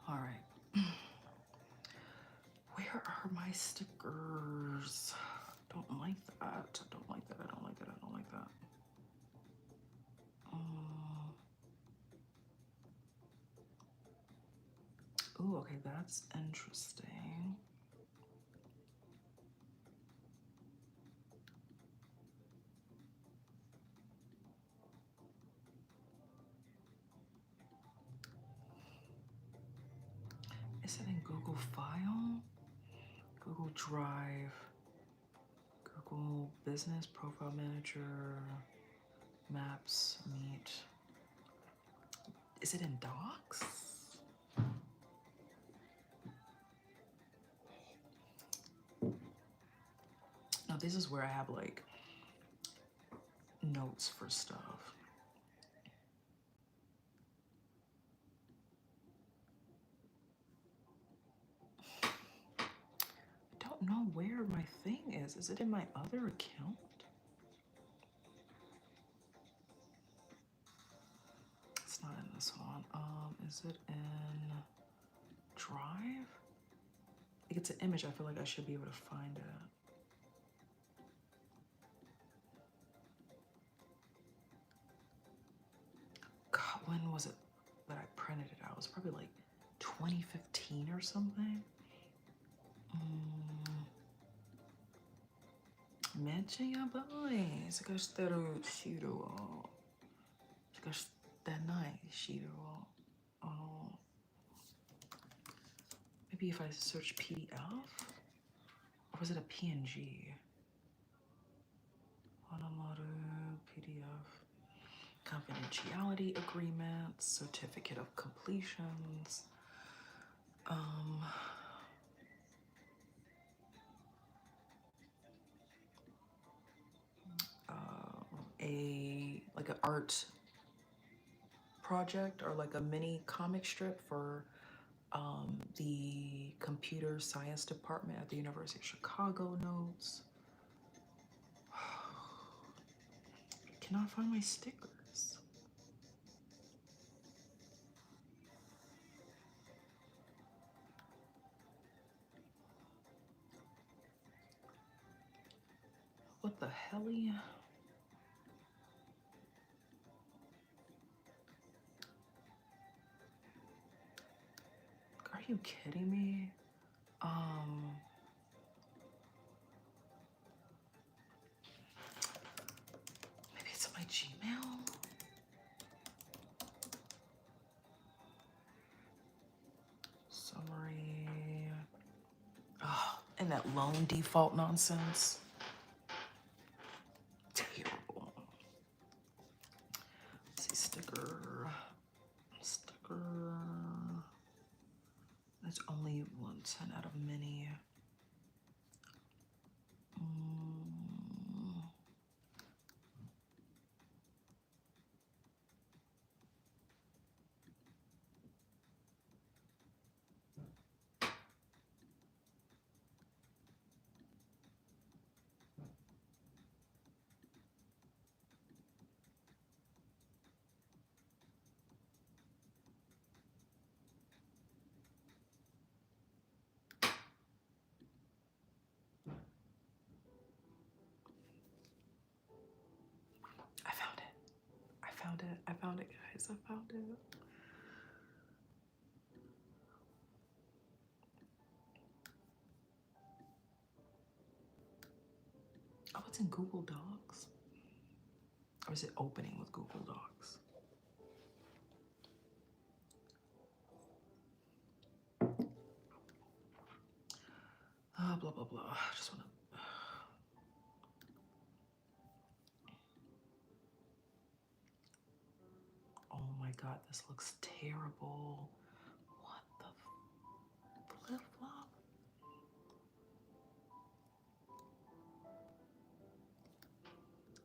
All right. Where are my stickers? Don't like that. I don't like that. I don't like that. I don't like that. Oh, okay, that's interesting. Is it in Google File? Google Drive, Google Business Profile Manager, Maps, Meet. Is it in Docs? No, this is where I have like notes for stuff. I don't know where my thing is. Is it in my other account? this one? Is it in Drive? It's an image. I feel like I should be able to find it. God, when was it that I printed it out? It was probably like 2015 or something. めっちゃやばい。探してるシールを。探してないシールを。Maybe if I search PDF? Or was it a PNG? PDF. Confidentiality agreements, certificate of completions. Like an art project or like a mini comic strip for the computer science department at the University of Chicago notes. Cannot find my stickers. What the hell? Are you kidding me? Maybe it's my Gmail. Summary. Oh, and that loan default nonsense. Terrible. Let's see, sticker. That's only 110 out of many. I found it, guys. I found it. Oh, it's in Google Docs. Or is it opening with Google Docs? Blah, blah, blah. I just want to. Oh my God, this looks terrible. What the flip flop?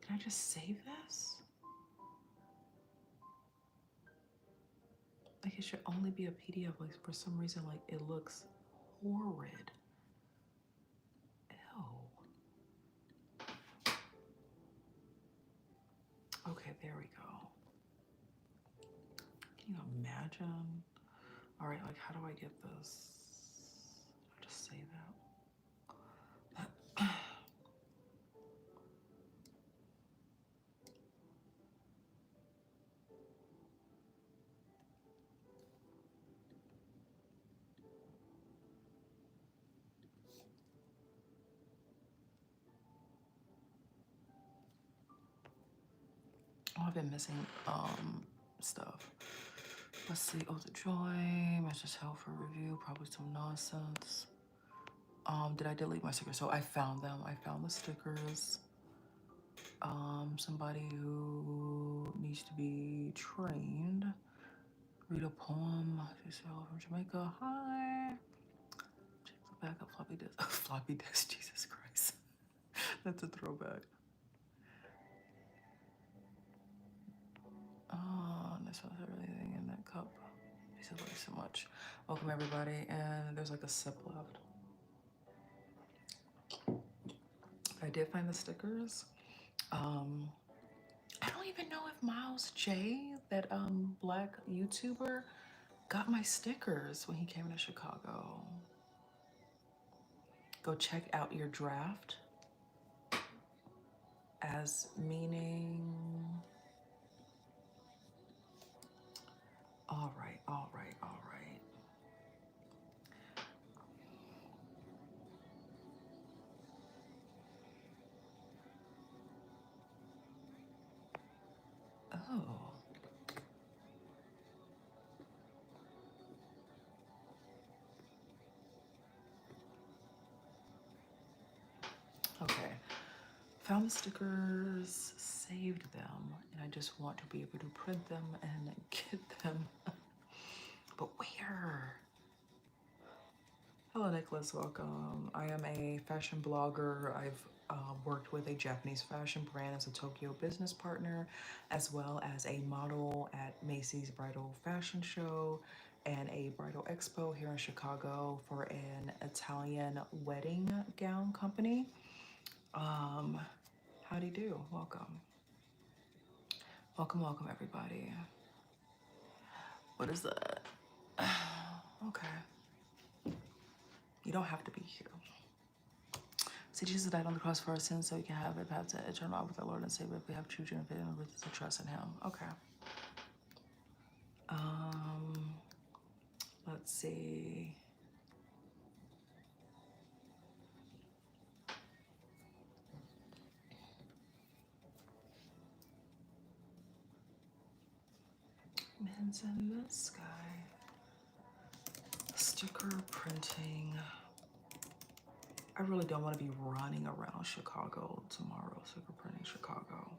Can I just save this? Like it should only be a PDF. Like for some reason, like it looks horrid. Ew. Okay, there we go. Can you imagine? All right, like how do I get this? I just say that. Oh, I've been missing stuff. Let's see. Oh, the joy. Message held for review. Probably some nonsense. Did I delete my stickers? So I found them. I found the stickers. Somebody who needs to be trained. Read a poem. From Jamaica. Hi. Check the back of floppy disk. Floppy disk. Jesus Christ. That's a throwback. This was everything in that cup. These love you so much. Welcome everybody, and there's like a sip left. I did find the stickers. I don't even know if Miles J, that black YouTuber, got my stickers when he came to Chicago. Go check out your draft as meaning. All right, all right, all right. Oh. Okay. Found the stickers, saved them, and I just want to be able to print them and get them. But where? Hello, Nicholas. Welcome. I am a fashion blogger. I've worked with a Japanese fashion brand as a Tokyo business partner, as well as a model at Macy's Bridal Fashion Show and a bridal expo here in Chicago for an Italian wedding gown company. How do you do? Welcome. Welcome, welcome, everybody. What is that? Okay. You don't have to be here. See, Jesus died on the cross for our sins so we can have a path to eternal life with our Lord and Savior if we have true faith and with to trust in Him. Okay. Let's see. Men's in the sky. Sticker printing. I really don't want to be running around Chicago tomorrow. Sticker printing Chicago.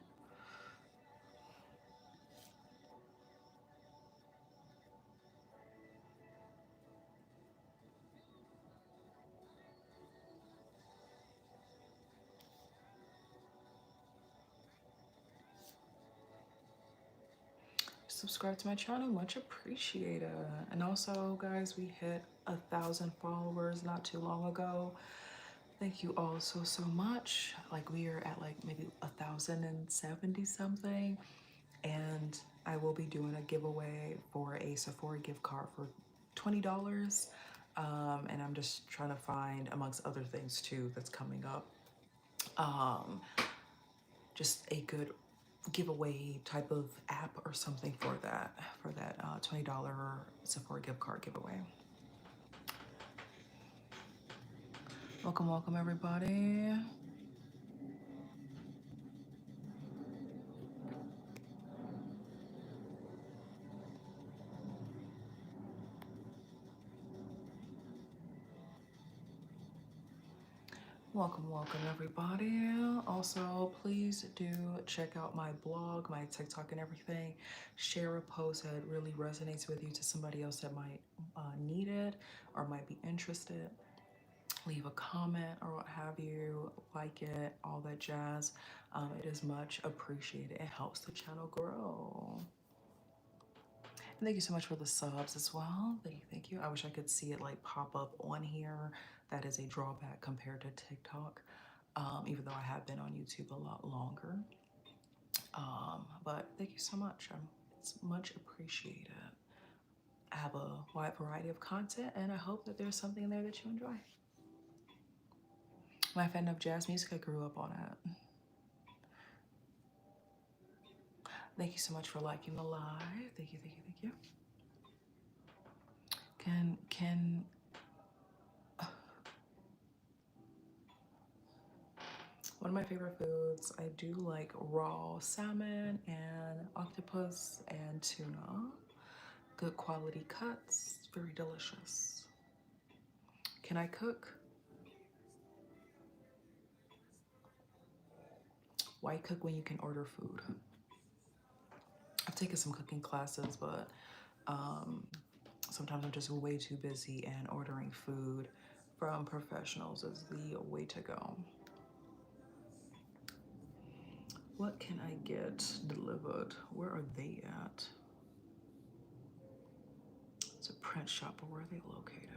Subscribe to my channel, much appreciated. And also, guys, we hit 1,000 followers not too long ago. Thank you all so much. Like, we are at like maybe 1,070 something, and I will be doing a giveaway for a Sephora gift card for $20. And I'm just trying to find, amongst other things too, that's coming up, just a good giveaway type of app or something for that $20 Sephora gift card giveaway. Welcome, welcome, everybody. Welcome, welcome, everybody. Also, please do check out my blog, my TikTok, and everything. Share a post that really resonates with you to somebody else that might need it or might be interested. Leave a comment or what have you, like it, all that jazz. It is much appreciated. It helps the channel grow. And thank you so much for the subs as well. Thank you, thank you. I wish I could see it like pop up on here. That is a drawback compared to TikTok, even though I have been on YouTube a lot longer. But thank you so much. It's much appreciated. I have a wide variety of content, and I hope that there's something there that you enjoy. I'm a fan of jazz music. I grew up on it. Thank you so much for liking the live. Thank you, thank you, thank you. One of my favorite foods, I do like raw salmon and octopus and tuna. Good quality cuts, very delicious. Can I cook? Why cook when you can order food? I've taken some cooking classes, but sometimes I'm just way too busy, and ordering food from professionals is the way to go. What can I get delivered? Where are they at? It's a print shop, but where are they located?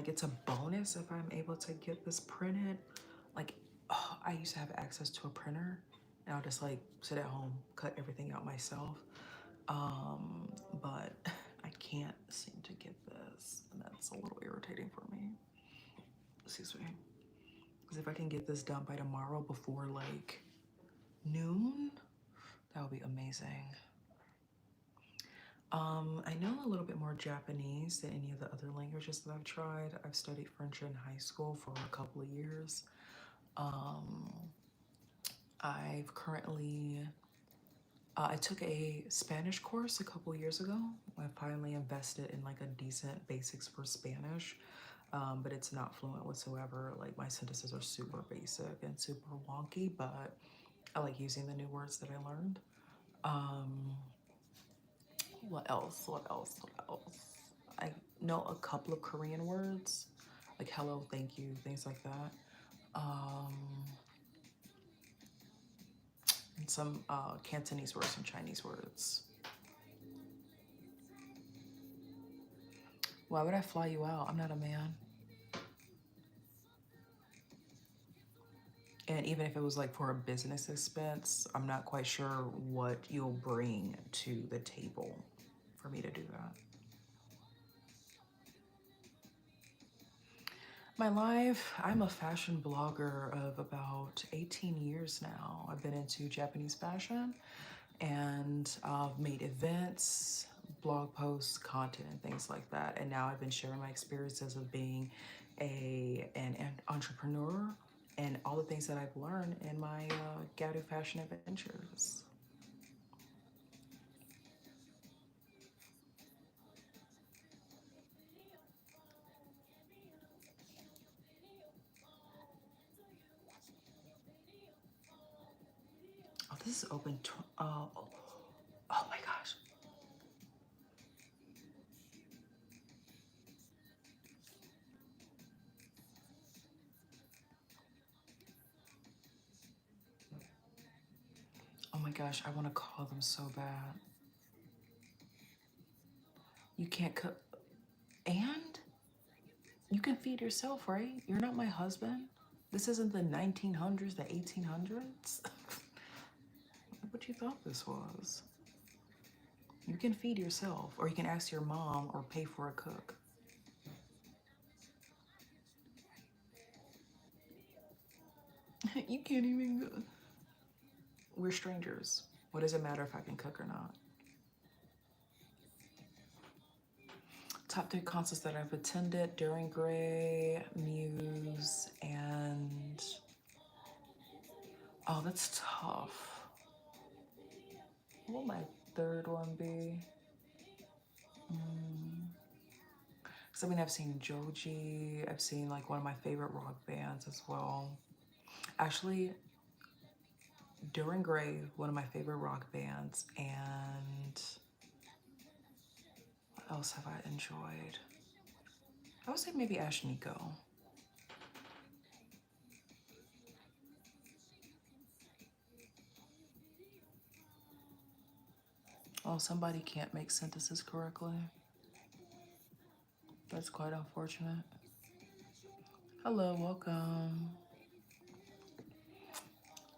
like it's a bonus if I'm able to get this printed. Like, oh, I used to have access to a printer and I'll just like sit at home, cut everything out myself. But I can't seem to get this, and that's a little irritating for me. Excuse me. Because if I can get this done by tomorrow before like noon, that would be amazing. I know a little bit more Japanese than any of the other languages that I've tried. I've studied French in high school for a couple of years. I've currently, I took a Spanish course a couple of years ago. I finally invested in like a decent basics for Spanish, but it's not fluent whatsoever. Like my sentences are super basic and super wonky, but I like using the new words that I learned. What else? What else? What else? I know a couple of Korean words, like hello, thank you, things like that. And some Cantonese words, some Chinese words. Why would I fly you out? I'm not a man. And even if it was like for a business expense, I'm not quite sure what you'll bring to the table for me to do that. My life, I'm a fashion blogger of about 18 years now. I've been into Japanese fashion and I've made events, blog posts, content, and things like that. And now I've been sharing my experiences of being an entrepreneur and all the things that I've learned in my Gato fashion adventures. Oh, this is open. Oh my gosh. Oh my gosh, I want to call them so bad. You can't cook. And you can feed yourself, right? You're not my husband. This isn't the 1900s, the 1800s. What you thought this was. You can feed yourself, or you can ask your mom or pay for a cook. You can't even go. We're strangers. What does it matter if I can cook or not? Top 3 concerts that I've attended: During Gray, Muse, and oh, that's tough. What will my third one be? Because I mean, I've seen Joji. I've seen like one of my favorite rock bands as well. Actually, During Gray, one of my favorite rock bands, and what else have I enjoyed? I would say maybe Ashniko. Oh, somebody can't make sentences correctly. That's quite unfortunate. Hello, welcome.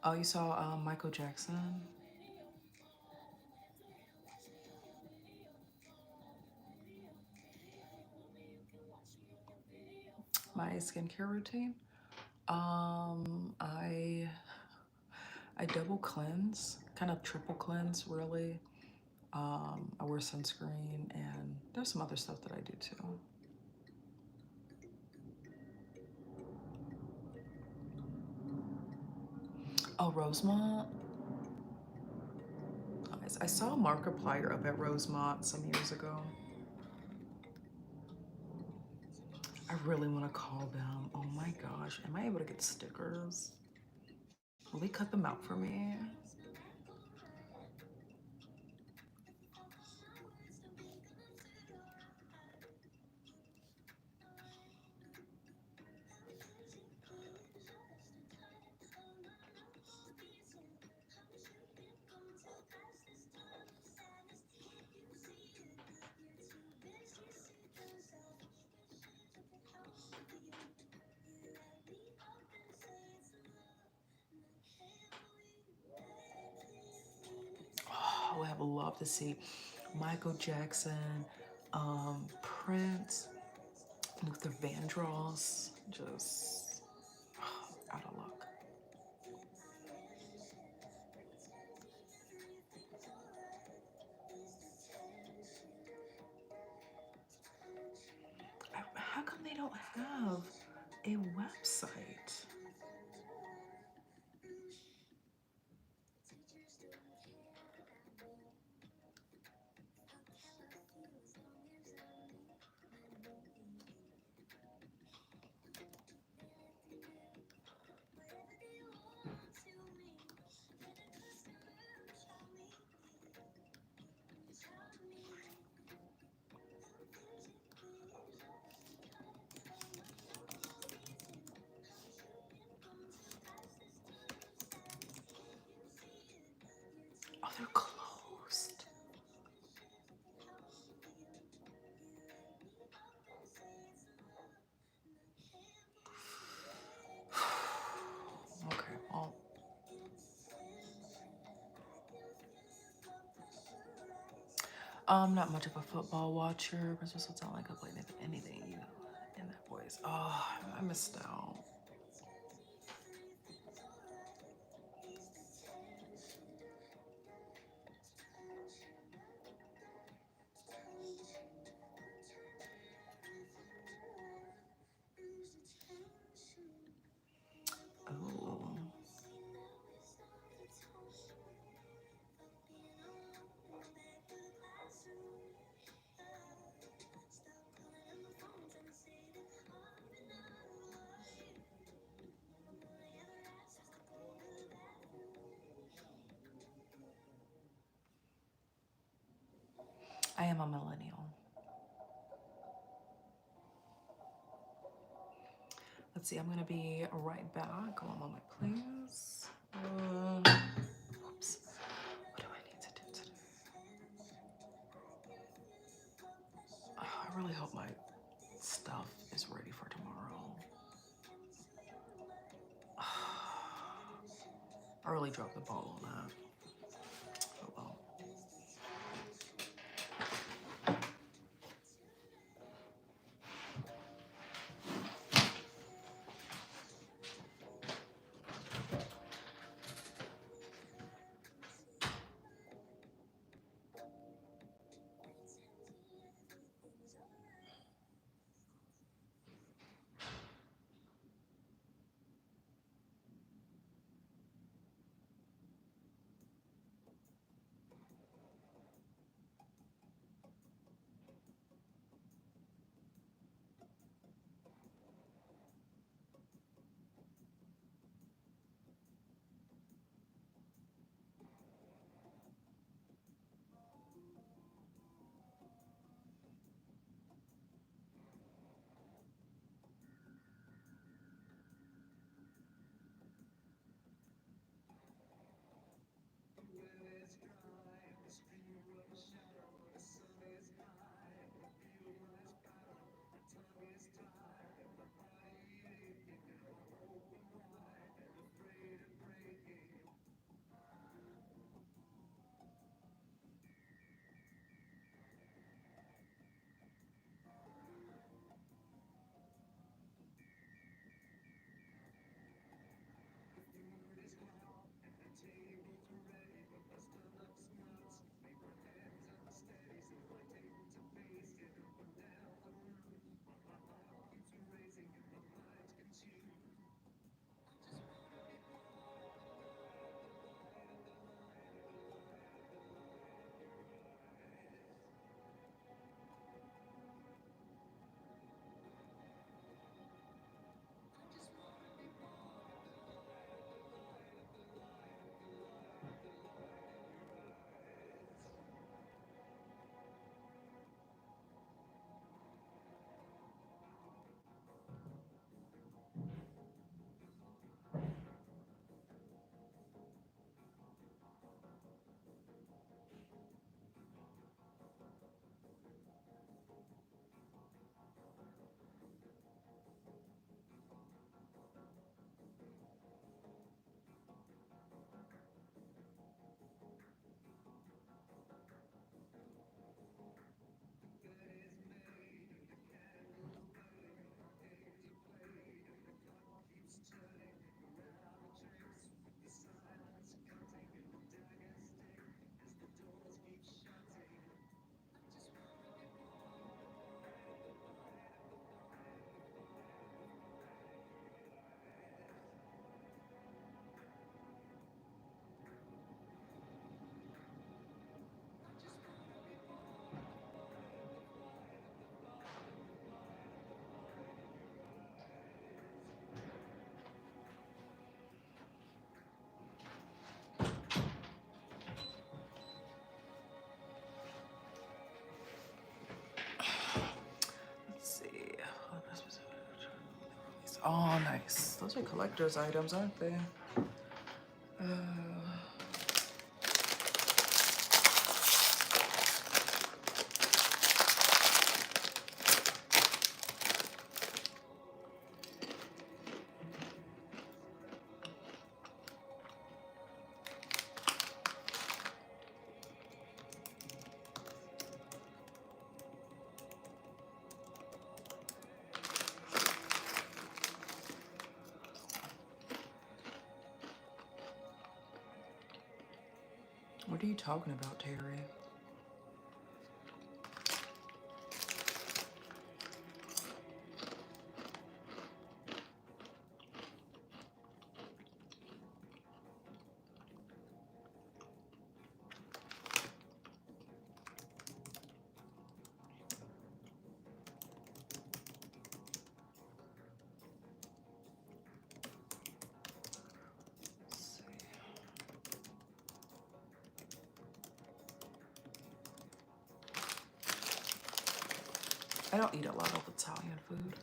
Oh, you saw Michael Jackson? My skincare routine? I double cleanse, kind of triple cleanse, really. I wear sunscreen, and there's some other stuff that I do too. Oh, Rosemont. I saw Markiplier up at Rosemont some years ago. I really want to call them. Oh my gosh, am I able to get stickers? Will they cut them out for me? have loved to see Michael Jackson, Prince, Luther Vandross, just out of luck. How come they don't have a website? Oh, they're closed. Okay, well, I'm not much of a football watcher, but just sound like I played anything, you know, in that voice. Oh, I missed out. Oh. I am a millennial. Let's see, I'm gonna be right back. One moment, please. Oops. What do I need to do today? Oh, I really hope my stuff is ready for tomorrow. I really dropped the ball on that. Oh well. Oh, nice. Those are collector's items, aren't they? What are you talking about, Terry? I don't eat a lot of Italian food.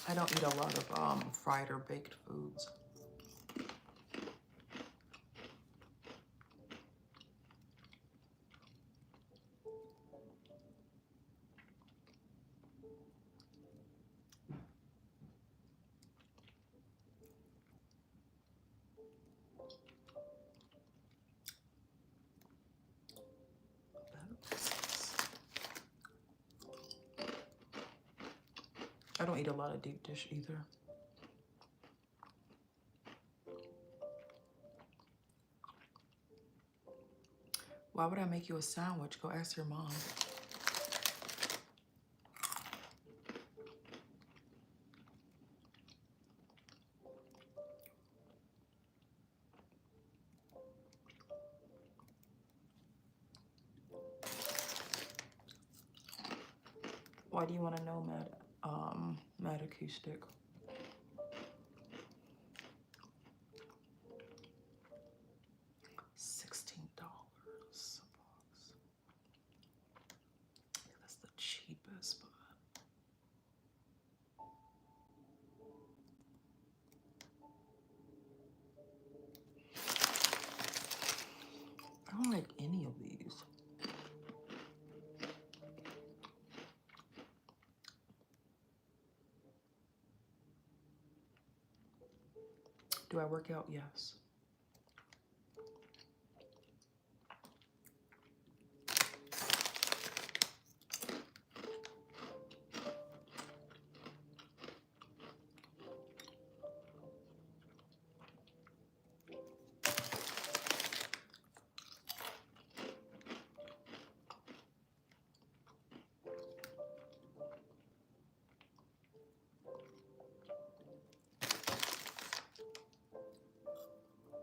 I don't eat a lot of fried or baked foods. I don't eat a lot of deep dish either. Why would I make you a sandwich? Go ask your mom. Why do you want to know, Mad Acoustic? $16 a box. I think that's the cheapest, but I don't like any of these. Do I work out? Yes.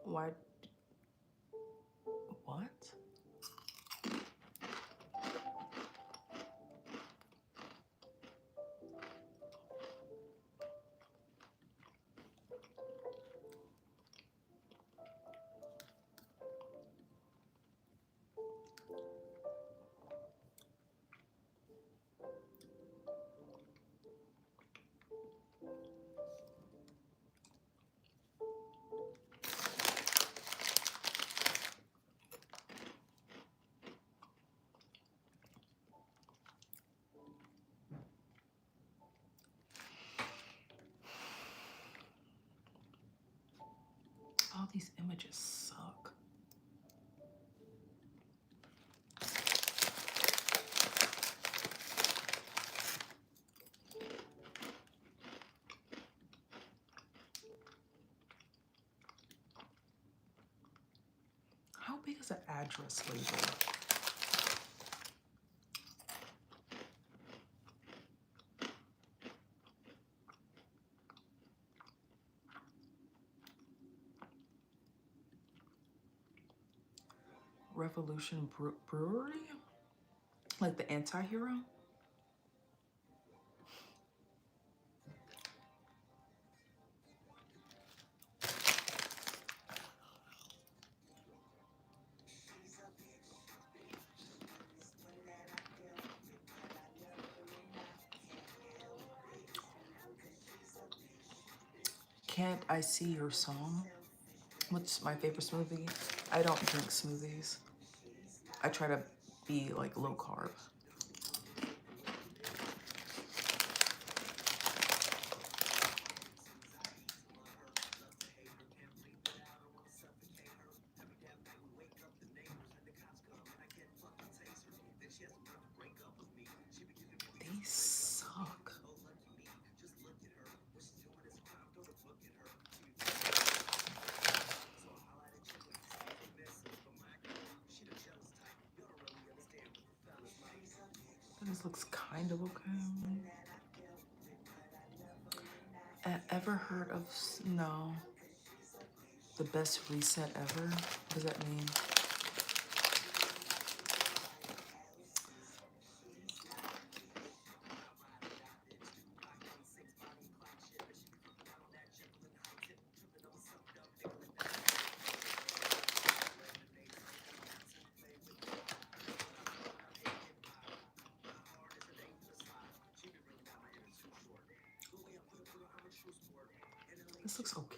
Why? What? just suck. How big is an address label? Revolution Brewery? Like the anti-hero? Can't I See Your Song? What's my favorite smoothie? I don't drink smoothies. I try to be like low carb. They suck. This looks kind of okay. Ever heard of, no. The best reset ever? What does that mean? This looks okay.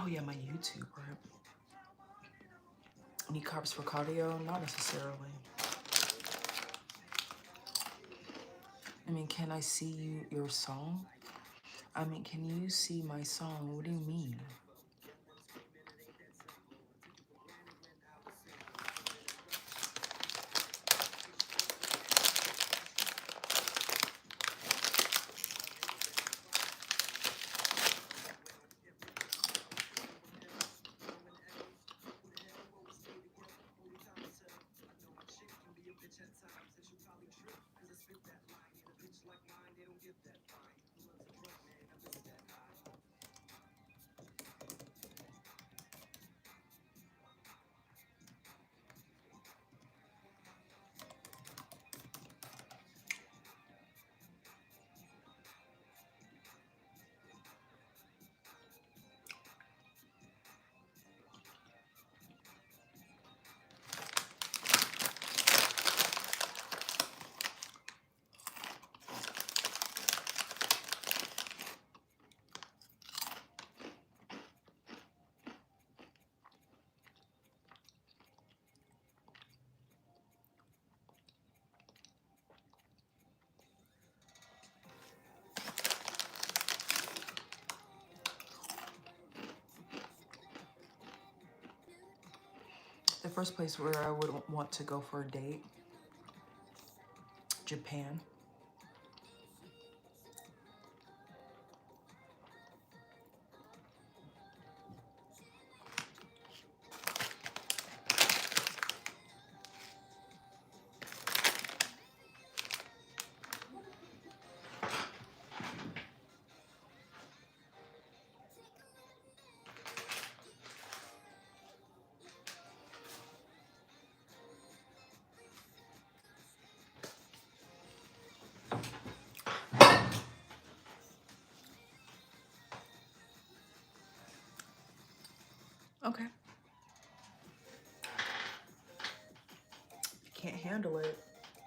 Oh yeah, my YouTube, right? Any carbs for cardio? Not necessarily. I mean, can I see your song? I mean, can you see my song? What do you mean? The first place where I would want to go for a date, Japan. Okay. If you can't handle it,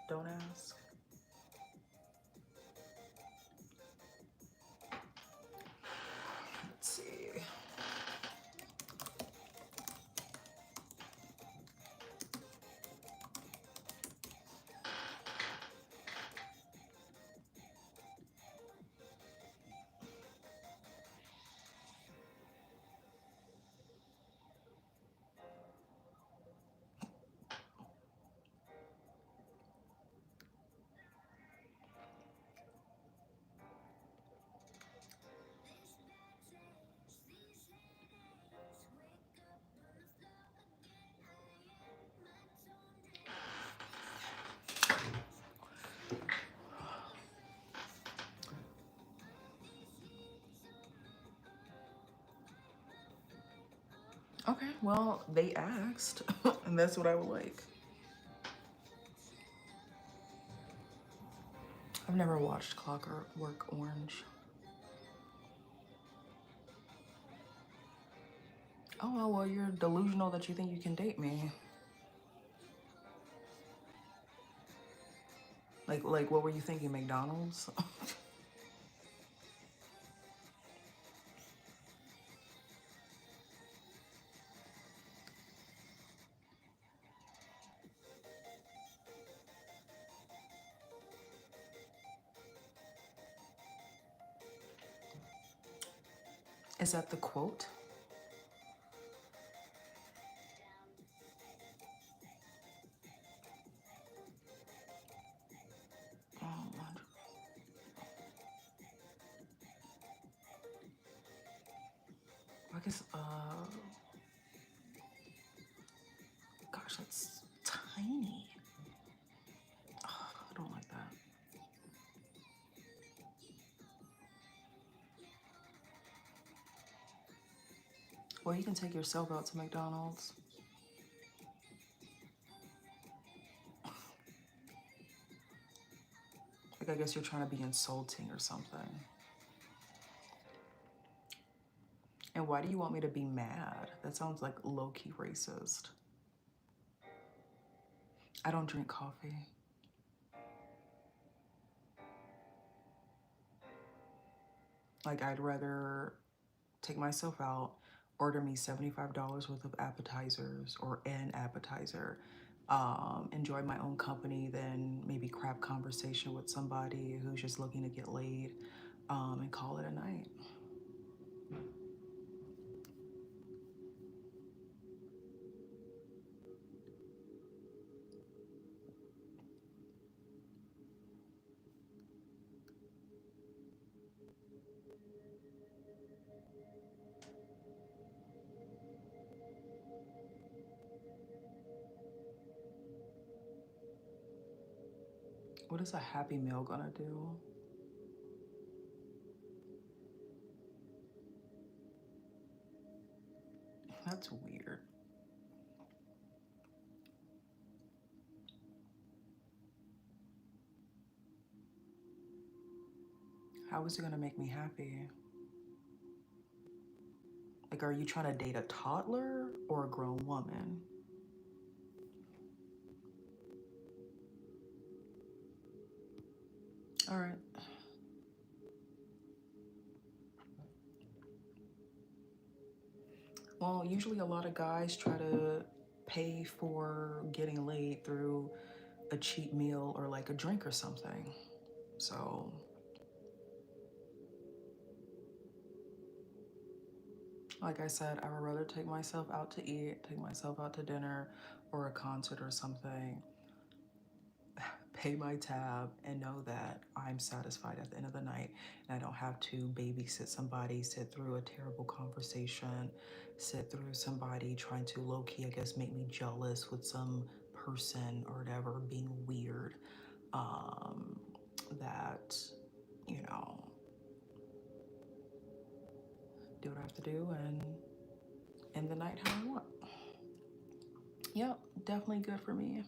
don't ask. Let's see. Okay, well, they asked, and that's what I would like. I've never watched Clockwork Orange. Oh, well, you're delusional that you think you can date me. Like, what were you thinking, McDonald's? Is that the quote? Oh, I guess, gosh, that's tiny. Oh, I don't like that. Well, you can take yourself out to McDonald's. Like, I guess you're trying to be insulting or something. And why do you want me to be mad? That sounds like low-key racist. I don't drink coffee. Like, I'd rather take myself out, order me $75 worth of appetizers or an appetizer, enjoy my own company than maybe crap conversation with somebody who's just looking to get laid, and call it a night. What is a Happy Meal gonna do? That's weird. How is it gonna make me happy? Like, are you trying to date a toddler or a grown woman? All right. Well, usually a lot of guys try to pay for getting laid through a cheap meal or like a drink or something. So, like I said, I would rather take myself out to eat, take myself out to dinner or a concert or something, pay my tab, and know that I'm satisfied at the end of the night and I don't have to babysit somebody, sit through a terrible conversation, sit through somebody trying to low-key, I guess, make me jealous with some person or whatever, being weird. Um, that, you know, do what I have to do and end the night how I want. Yep, definitely good for me.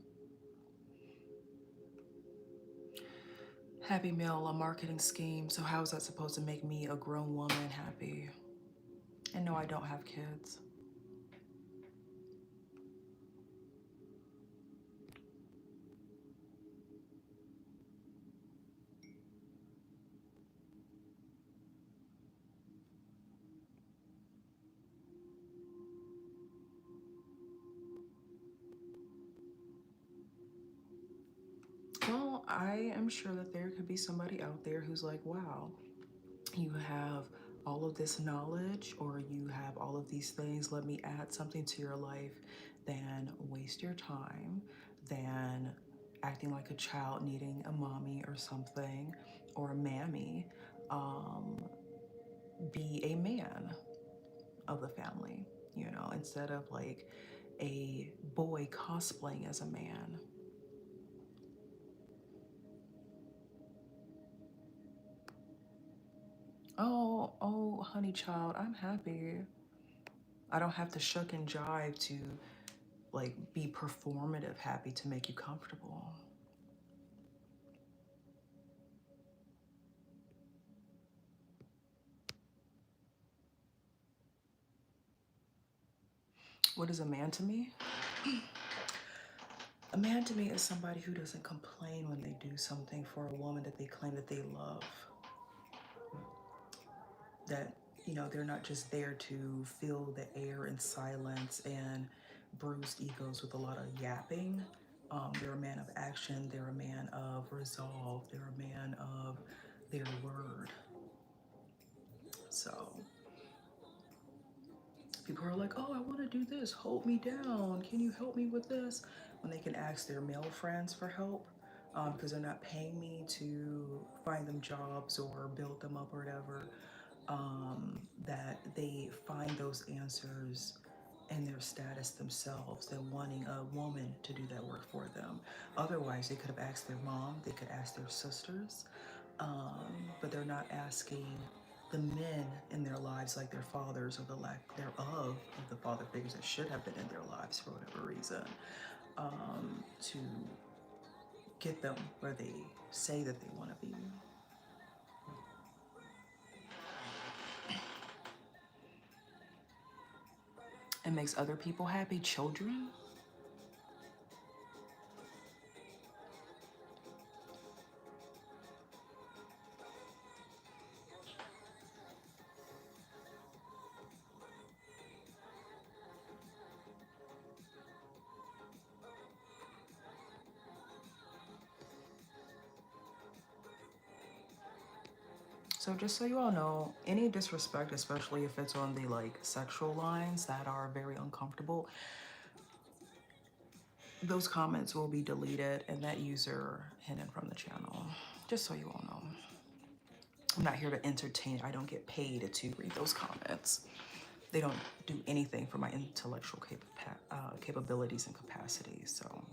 Happy Meal, a marketing scheme. So how is that supposed to make me, a grown woman, happy? And no, I don't have kids. I am sure that there could be somebody out there who's like, wow, you have all of this knowledge or you have all of these things. Let me add something to your life. Than waste your time, than acting like a child needing a mommy or something or a mammy. Um, be a man of the family, you know, instead of like a boy cosplaying as a man. Oh, honey child, I'm happy. I don't have to shuck and jive to like be performative happy to make you comfortable. What is a man to me? A man to me is somebody who doesn't complain when they do something for a woman that they claim that they love. That, you know, they're not just there to fill the air in silence and bruised egos with a lot of yapping. They're a man of action. They're a man of resolve. They're a man of their word. So people are like, oh, I want to do this. Hold me down. Can you help me with this? When they can ask their male friends for help because they're not paying me to find them jobs or build them up or whatever. That they find those answers in their status themselves than wanting a woman to do that work for them. Otherwise, they could have asked their mom, they could ask their sisters, but they're not asking the men in their lives, like their fathers or the lack thereof of the father figures that should have been in their lives for whatever reason, to get them where they say that they want to be. It makes other people happy, children. So just so you all know, any disrespect, especially if it's on the like sexual lines that are very uncomfortable, those comments will be deleted and that user hidden from the channel. Just so you all know. I'm not here to entertain. I don't get paid to read those comments. They don't do anything for my intellectual capabilities and capacities. So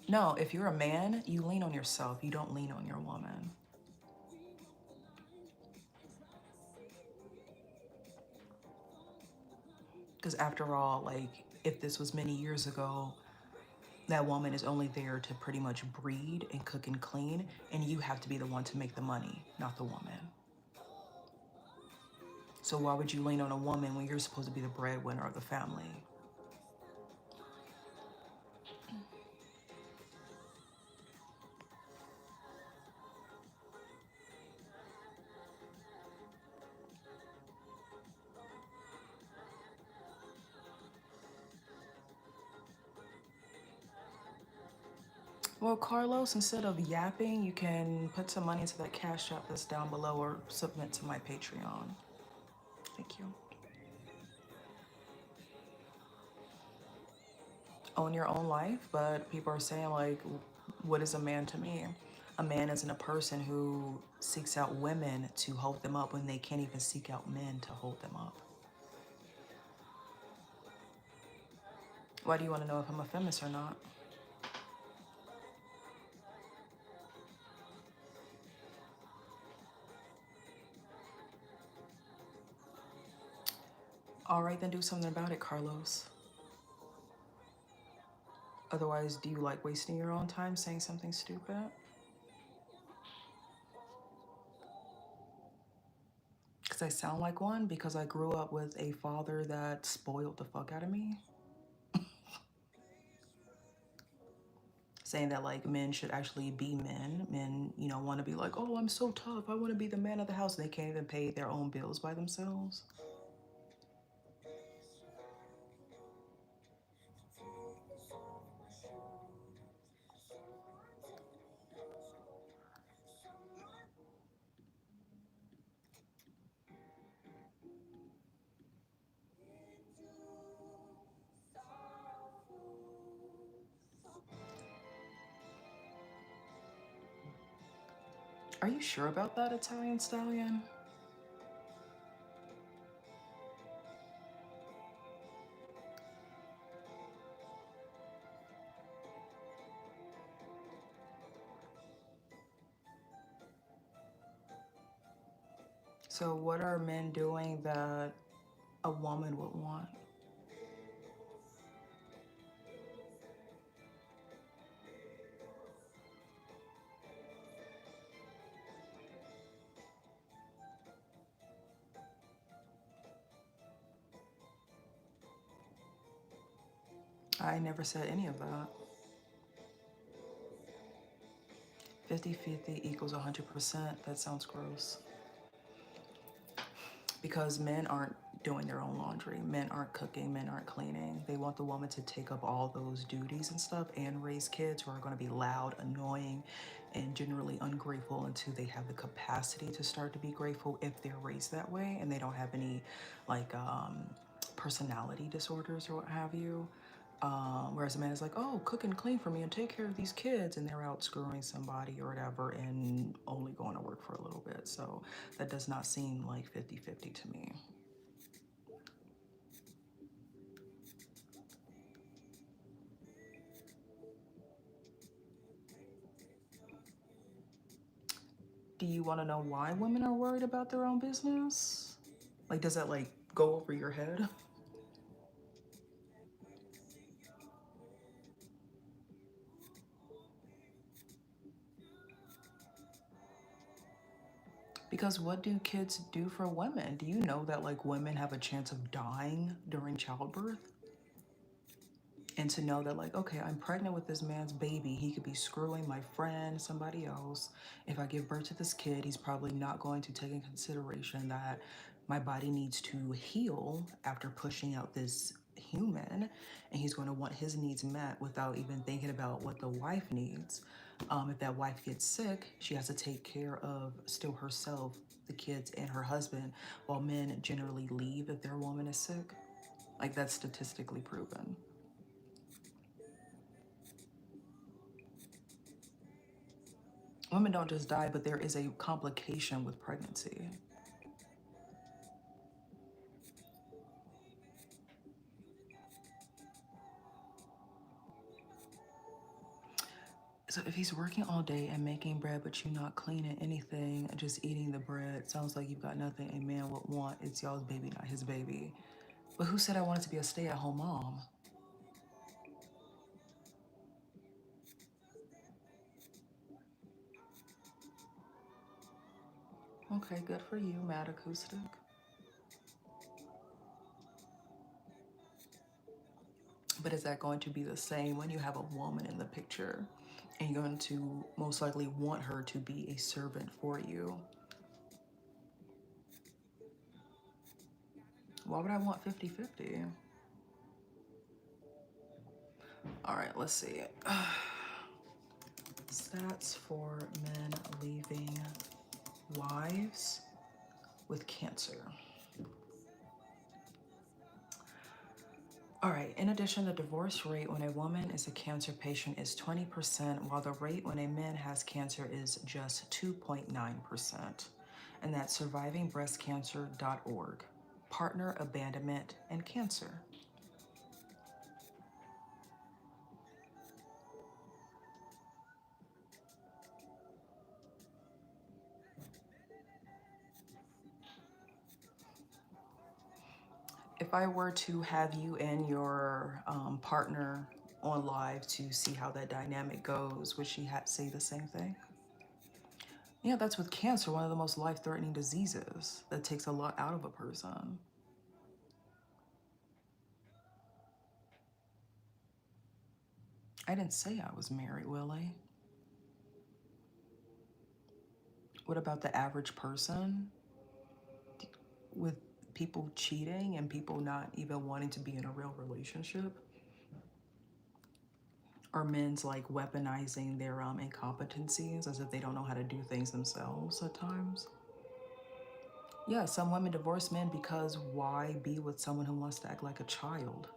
no, if you're a man, you lean on yourself. You don't lean on your woman. Because after all, like if this was many years ago, that woman is only there to pretty much breed and cook and clean, and you have to be the one to make the money, not the woman. So why would you lean on a woman when you're supposed to be the breadwinner of the family? Well, Carlos, instead of yapping, you can put some money into that cash app that's down below or submit to my Patreon. Thank you. Own your own life, but people are saying, like, what is a man to me? A man isn't a person who seeks out women to hold them up when they can't even seek out men to hold them up. Why do you want to know if I'm a feminist or not? All right, then do something about it, Carlos. Otherwise, do you like wasting your own time saying something stupid? Because I sound like one because I grew up with a father that spoiled the fuck out of me. Saying that like men should actually be men. Men, you know, want to be like, oh, I'm so tough. I want to be the man of the house. They can't even pay their own bills by themselves. Are you sure about that, Italian Stallion? So what are men doing that a woman would want? I never said any of that. 50-50 equals 100%. That sounds gross. Because men aren't doing their own laundry, men aren't cooking, men aren't cleaning. They want the woman to take up all those duties and stuff and raise kids who are going to be loud, annoying, and generally ungrateful until they have the capacity to start to be grateful if they're raised that way and they don't have any like personality disorders or what have you. Whereas a man is like, oh, cook and clean for me and take care of these kids, and they're out screwing somebody or whatever and only going to work for a little bit. So that does not seem like 50-50 to me. Do you want to know why women are worried about their own business? Like, does that like go over your head? Because what do kids do for women? Do you know that like women have a chance of dying during childbirth? And to know that like, okay, I'm pregnant with this man's baby, he could be screwing my friend, somebody else. If I give birth to this kid, he's probably not going to take in consideration that my body needs to heal after pushing out this human, and he's going to want his needs met without even thinking about what the wife needs. If that wife gets sick, she has to take care of still herself, the kids, and her husband, while men generally leave if their woman is sick. Like, that's statistically proven. Women don't just die, but there is a complication with pregnancy. So if he's working all day and making bread, but you're not cleaning anything, just eating the bread, sounds like you've got nothing a man would want. It's y'all's baby, not his baby. But who said I wanted to be a stay-at-home mom? Okay, good for you, Mad Acoustic. But is that going to be the same when you have a woman in the picture and you're going to most likely want her to be a servant for you? Why would I want 50-50? All right, let's see. Stats for men leaving wives with cancer. All right, in addition, the divorce rate when a woman is a cancer patient is 20%, while the rate when a man has cancer is just 2.9%. And that's survivingbreastcancer.org. Partner abandonment and cancer. If I were to have you and your partner on live to see how that dynamic goes, would she say the same thing? Yeah, that's with cancer, one of the most life-threatening diseases that takes a lot out of a person. I didn't say I was married, Willie. What about the average person with people cheating and people not even wanting to be in a real relationship? Or men's like weaponizing their incompetencies as if they don't know how to do things themselves at times? Yeah, some women divorce men because why be with someone who wants to act like a child?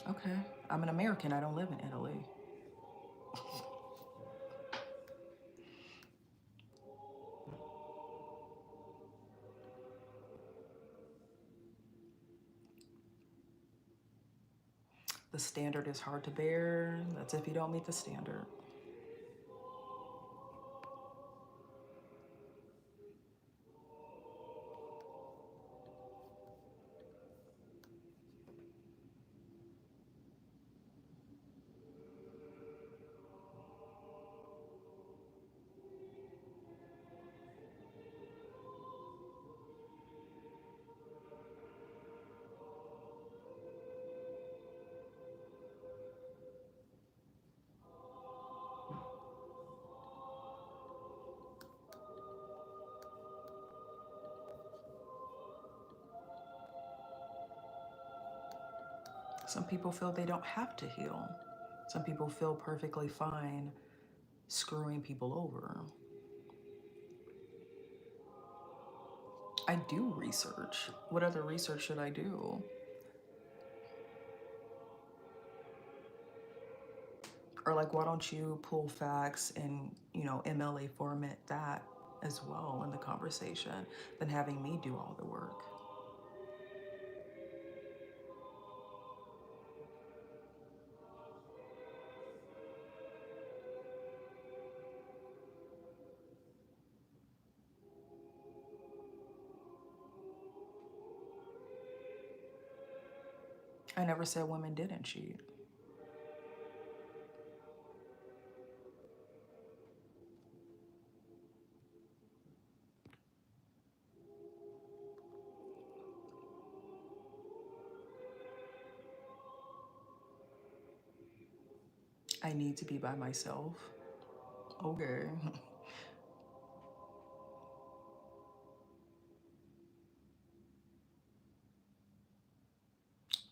Okay. I'm an American. I don't live in Italy. The standard is hard to bear. That's if you don't meet the standard. Some people feel they don't have to heal. Some people feel perfectly fine screwing people over. I do research. What other research should I do? Or like, why don't you pull facts and, MLA format that as well in the conversation than having me do all the work? I never said women didn't cheat. I need to be by myself. Okay.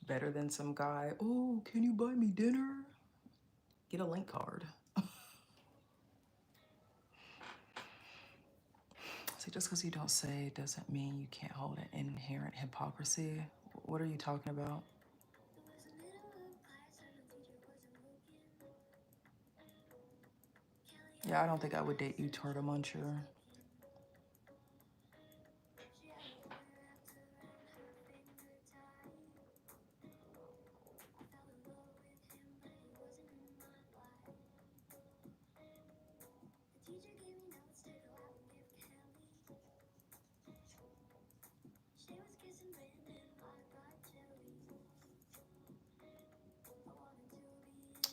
Better than some guy, oh, can you buy me dinner? Get a link card. See, just because you don't say doesn't mean you can't hold an inherent hypocrisy. What are you talking about? Yeah, I don't think I would date you, Torta Muncher.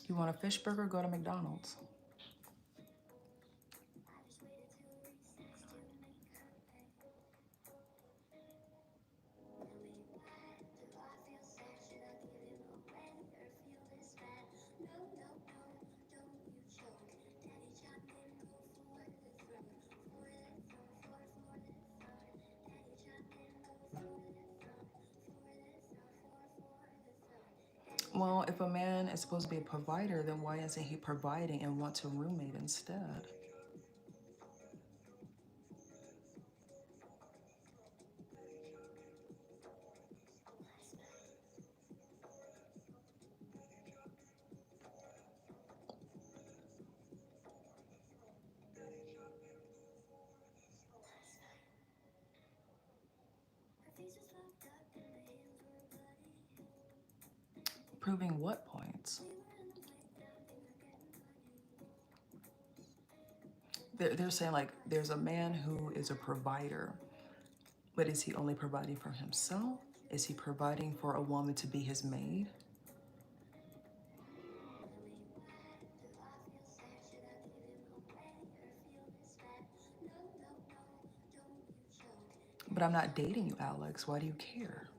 You want a fish burger? Go to McDonald's. Well, if a man is supposed to be a provider, then why isn't he providing and wants a roommate instead? Proving what points? They're saying like there's a man who is a provider, but is he only providing for himself? Is he providing for a woman to be his maid? But I'm not dating you, Alex. Why do you care?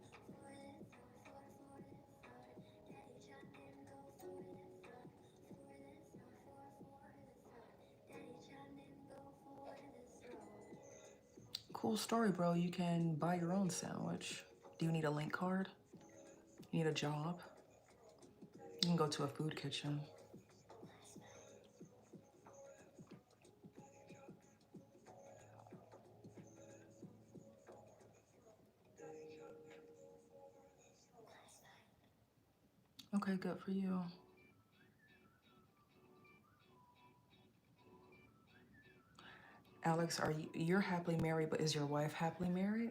Cool story, bro. You can buy your own sandwich. Do you need a link card? You need a job? You can go to a food kitchen. Okay, good for you. Alex, you're happily married, but is your wife happily married?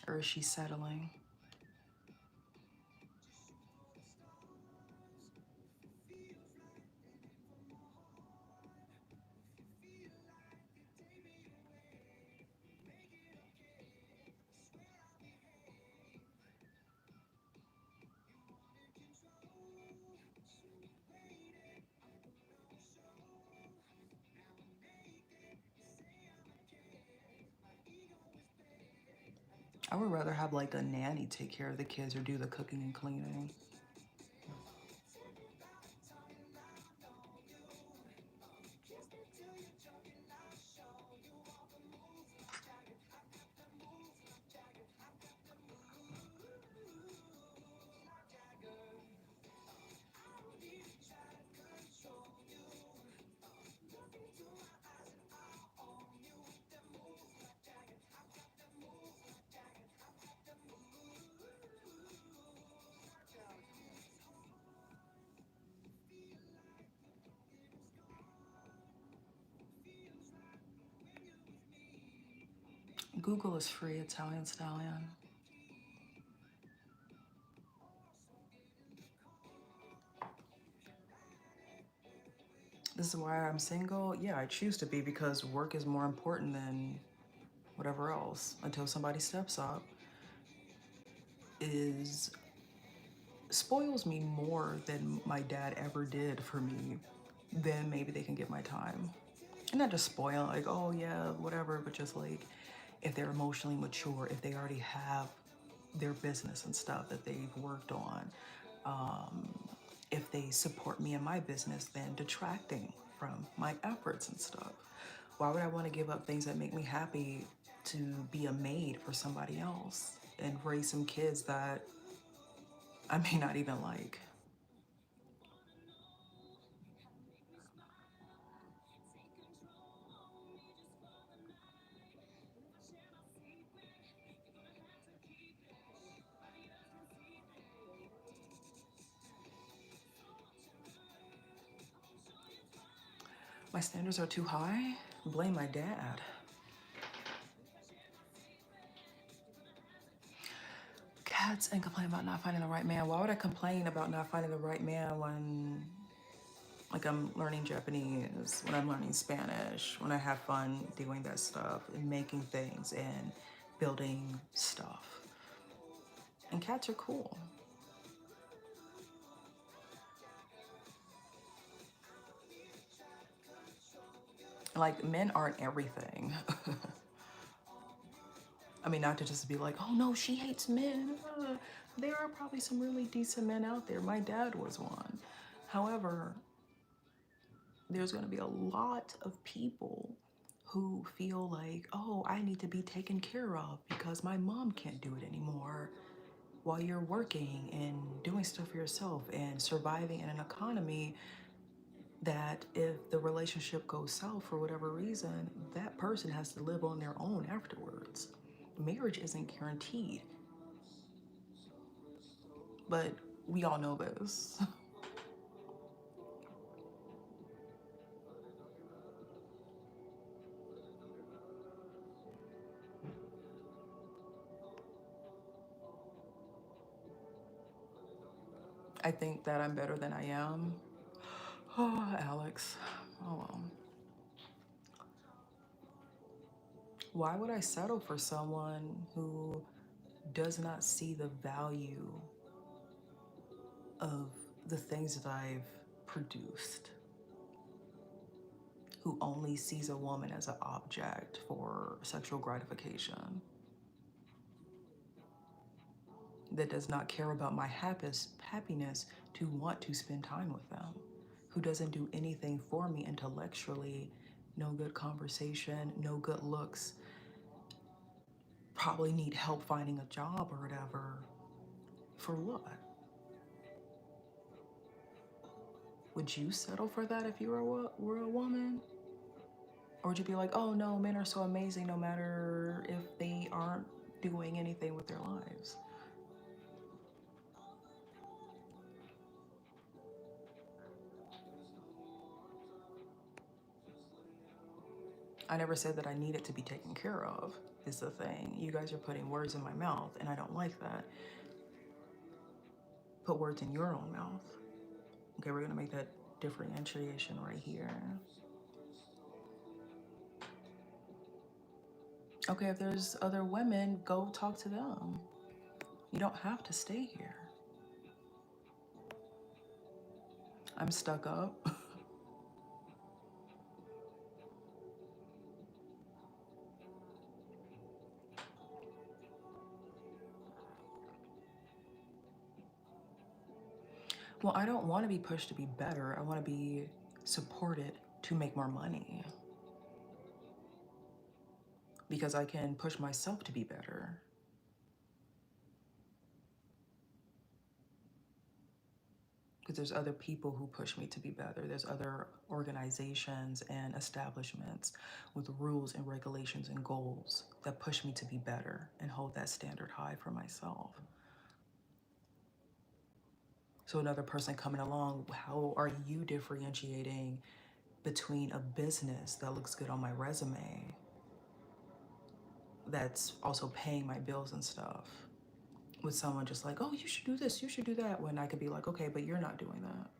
Or is she settling? I would rather have like a nanny take care of the kids or do the cooking and cleaning. Google is free, Italian stallion. This is why I'm single. Yeah, I choose to be because work is more important than whatever else until somebody steps up. Is spoils me more than my dad ever did for me. Then maybe they can get my time. And not just spoil, like, oh yeah, whatever, but just like if they're emotionally mature, if they already have their business and stuff that they've worked on, if they support me in my business, then detracting from my efforts and stuff. Why would I want to give up things that make me happy to be a maid for somebody else and raise some kids that I may not even like? My standards are too high? Blame my dad. Cats and complain about not finding the right man. Why would I complain about not finding the right man when, like, I'm learning Japanese, when I'm learning Spanish, when I have fun doing that stuff and making things and building stuff? And cats are cool. Like, men aren't everything. I mean, not to just be like, oh no, she hates men. There are probably some really decent men out there. My dad was one. However, there's going to be a lot of people who feel like, oh, I need to be taken care of because my mom can't do it anymore, while you're working and doing stuff for yourself and surviving in an economy that if the relationship goes south for whatever reason, that person has to live on their own afterwards. Marriage isn't guaranteed, but we all know this. I think that I'm better than I am. Oh, Alex. Oh well. Why would I settle for someone who does not see the value of the things that I've produced? Who only sees a woman as an object for sexual gratification? That does not care about my happiness to want to spend time with them? Who doesn't do anything for me intellectually? No good conversation, no good looks, probably need help finding a job or whatever. For what? Would you settle for that if you were a woman? Or would you be like, oh no, men are so amazing no matter if they aren't doing anything with their lives? I never said that I needed to be taken care of, is the thing. You guys are putting words in my mouth, and I don't like that. Put words in your own mouth. Okay, we're gonna make that differentiation right here. Okay, if there's other women, go talk to them. You don't have to stay here. I'm stuck up. Well, I don't want to be pushed to be better. I want to be supported to make more money because I can push myself to be better. Because there's other people who push me to be better. There's other organizations and establishments with rules and regulations and goals that push me to be better and hold that standard high for myself. So another person coming along, how are you differentiating between a business that looks good on my resume that's also paying my bills and stuff with someone just like, oh, you should do this, you should do that, when I could be like, okay, but you're not doing that.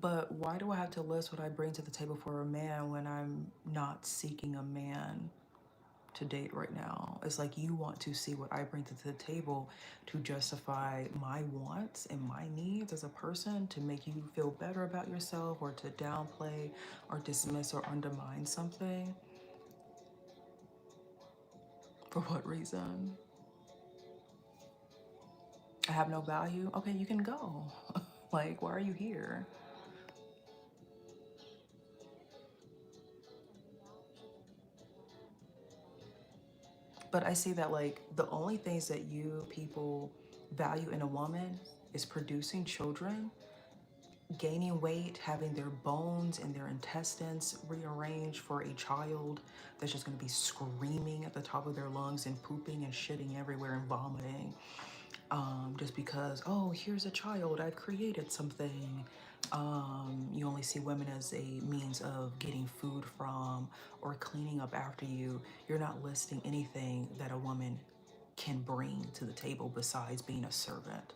But why do I have to list what I bring to the table for a man when I'm not seeking a man to date right now? It's like you want to see what I bring to the table to justify my wants and my needs as a person, to make you feel better about yourself, or to downplay or dismiss or undermine something. For what reason? I have no value? Okay, you can go. Like, why are you here? But I see that, like, the only things that you people value in a woman is producing children, gaining weight, having their bones and their intestines rearranged for a child that's just going to be screaming at the top of their lungs and pooping and shitting everywhere and vomiting. Just because, oh, here's a child, I've created something. You only see women as a means of getting food from or cleaning up after you. You're not listing anything that a woman can bring to the table besides being a servant.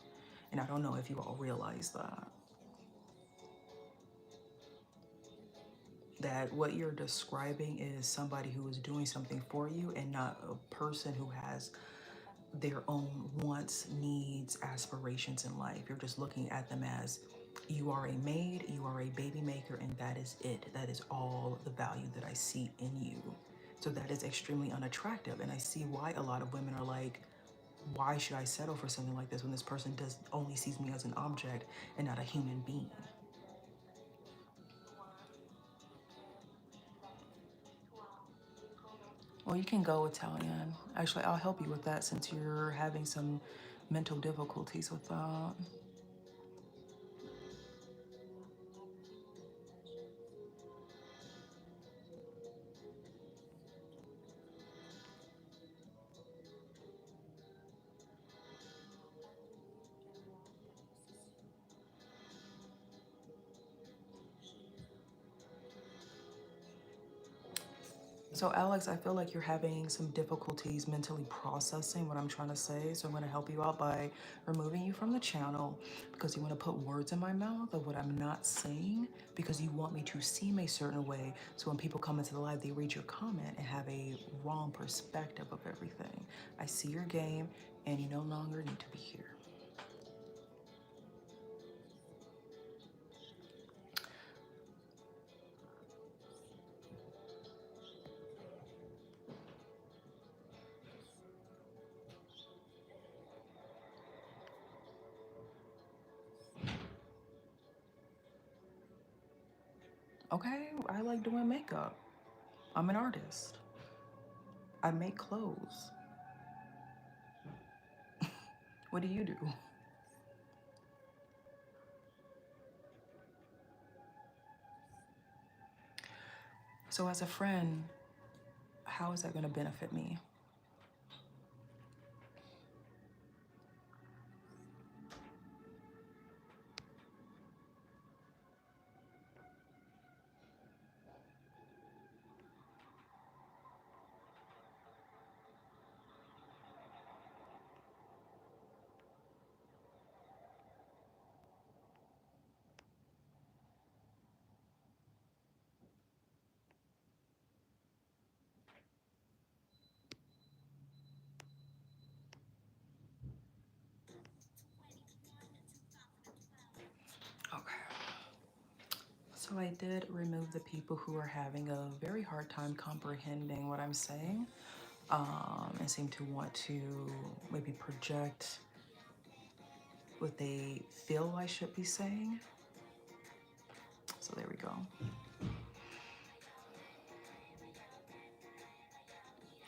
And I don't know if you all realize that. That what you're describing is somebody who is doing something for you and not a person who has their own wants, needs, aspirations in life. You're just looking at them as, you are a maid, you are a baby maker, and that is it. That is all the value that I see in you. So that is extremely unattractive. And I see why a lot of women are like, why should I settle for something like this when this person does only sees me as an object and not a human being? Well, you can go Italian. Actually, I'll help you with that since you're having some mental difficulties with that. So Alex, I feel like you're having some difficulties mentally processing what I'm trying to say. So I'm going to help you out by removing you from the channel because you want to put words in my mouth of what I'm not saying, because you want me to seem a certain way. So when people come into the live, they read your comment and have a wrong perspective of everything. I see your game and you no longer need to be here. Okay, I like doing makeup. I'm an artist. I make clothes. What do you do? So as a friend, how is that going to benefit me? So I did remove the people who are having a very hard time comprehending what I'm saying, and seem to want to maybe project what they feel I should be saying. So there we go.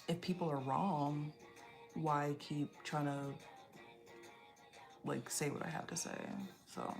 If people are wrong, why keep trying to like say what I have to say? So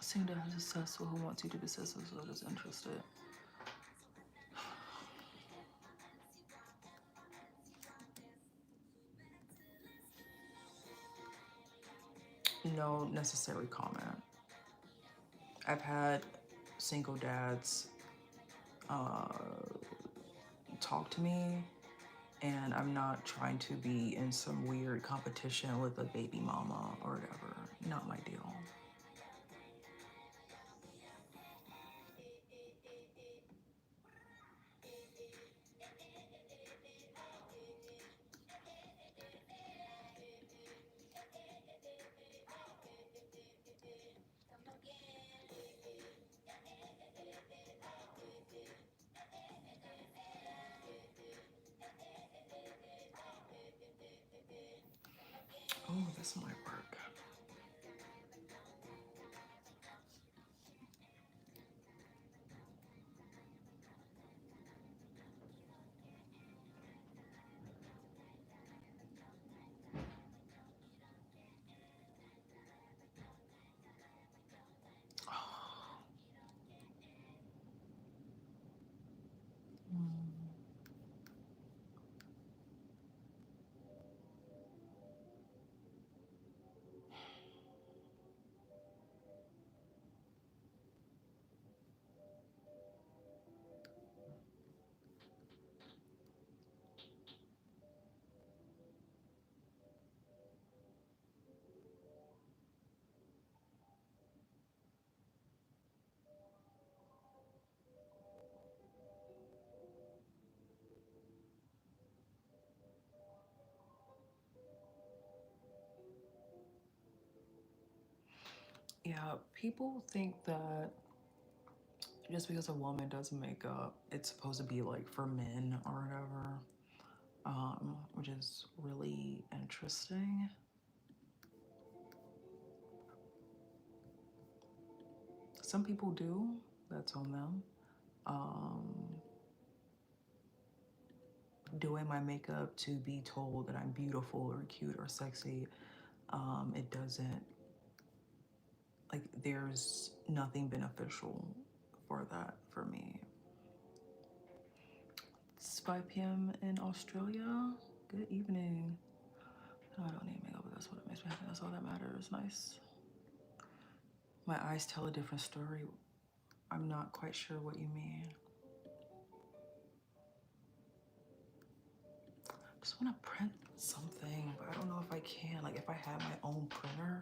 seem to have successful who wants you to be successful is interested. No necessary comment. I've had single dads talk to me, and I'm not trying to be in some weird competition with a baby mama or whatever. Not my deal. Oh, this might work. Yeah, people think that just because a woman does makeup, it's supposed to be like for men or whatever, which is really interesting. Some people do, that's on them. Um, doing my makeup to be told that I'm beautiful or cute or sexy, it doesn't, like, there's nothing beneficial for that for me. It's 5 p.m. in Australia. Good evening. No, I don't need makeup, but that's what makes me happy. That's all that matters. Nice. My eyes tell a different story. I'm not quite sure what you mean. I just want to print something, but I don't know if I can. Like, if I had my own printer.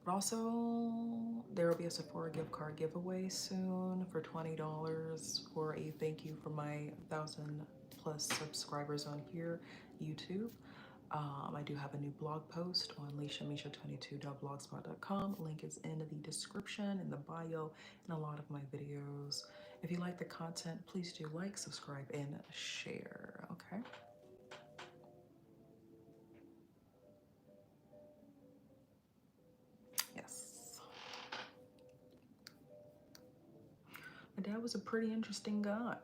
But also, there will be a Sephora gift card giveaway soon for $20 for a thank you for my 1,000+ subscribers on here, YouTube. I do have a new blog post on lishamisha22.blogspot.com. Link is in the description, in the bio, and a lot of my videos. If you like the content, please do like, subscribe, and share, okay? Yes. My dad was a pretty interesting guy.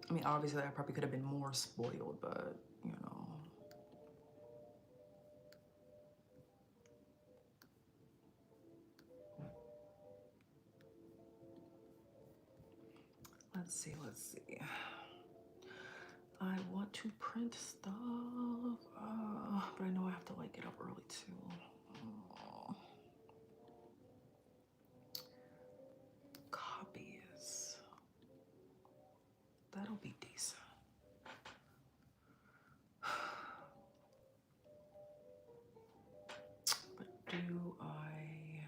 I mean, obviously, I probably could have been more spoiled, but, you know. Let's see, let's see. I want to print stuff, but I know I have to like get up early too. Copies. That'll be decent. But do I...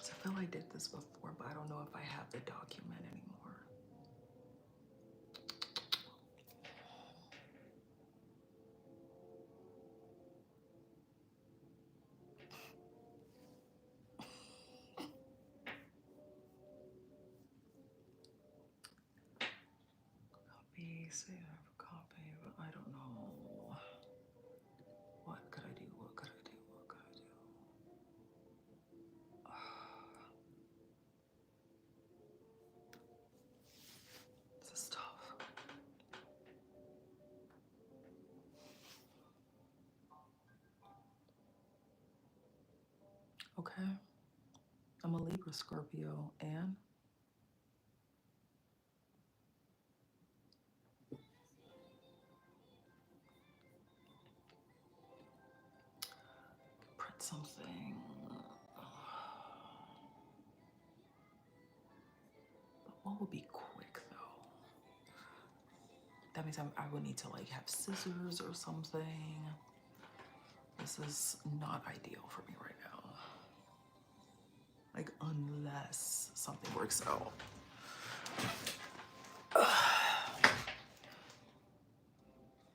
So I feel I did this before, but I don't know if I have the document anymore. Copy, say I have a copy, but I don't know. What could I do? What could I do? What could I do? This is tough. Okay. I'm a Libra, Scorpio, and print something. But what would be quick though? That means I would need to like have scissors or something. This is not ideal for me right now. Like, unless something works out.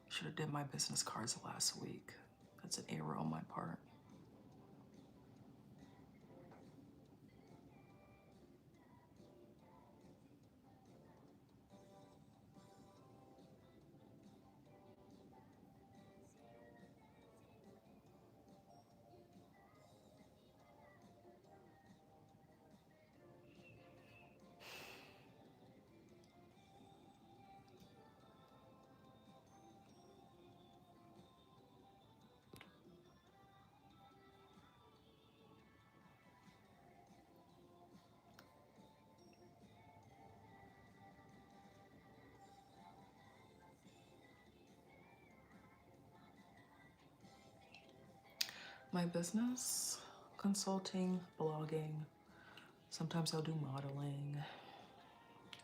Should have did my business cards last week. That's an error on my part. My business, consulting, blogging. Sometimes I'll do modeling,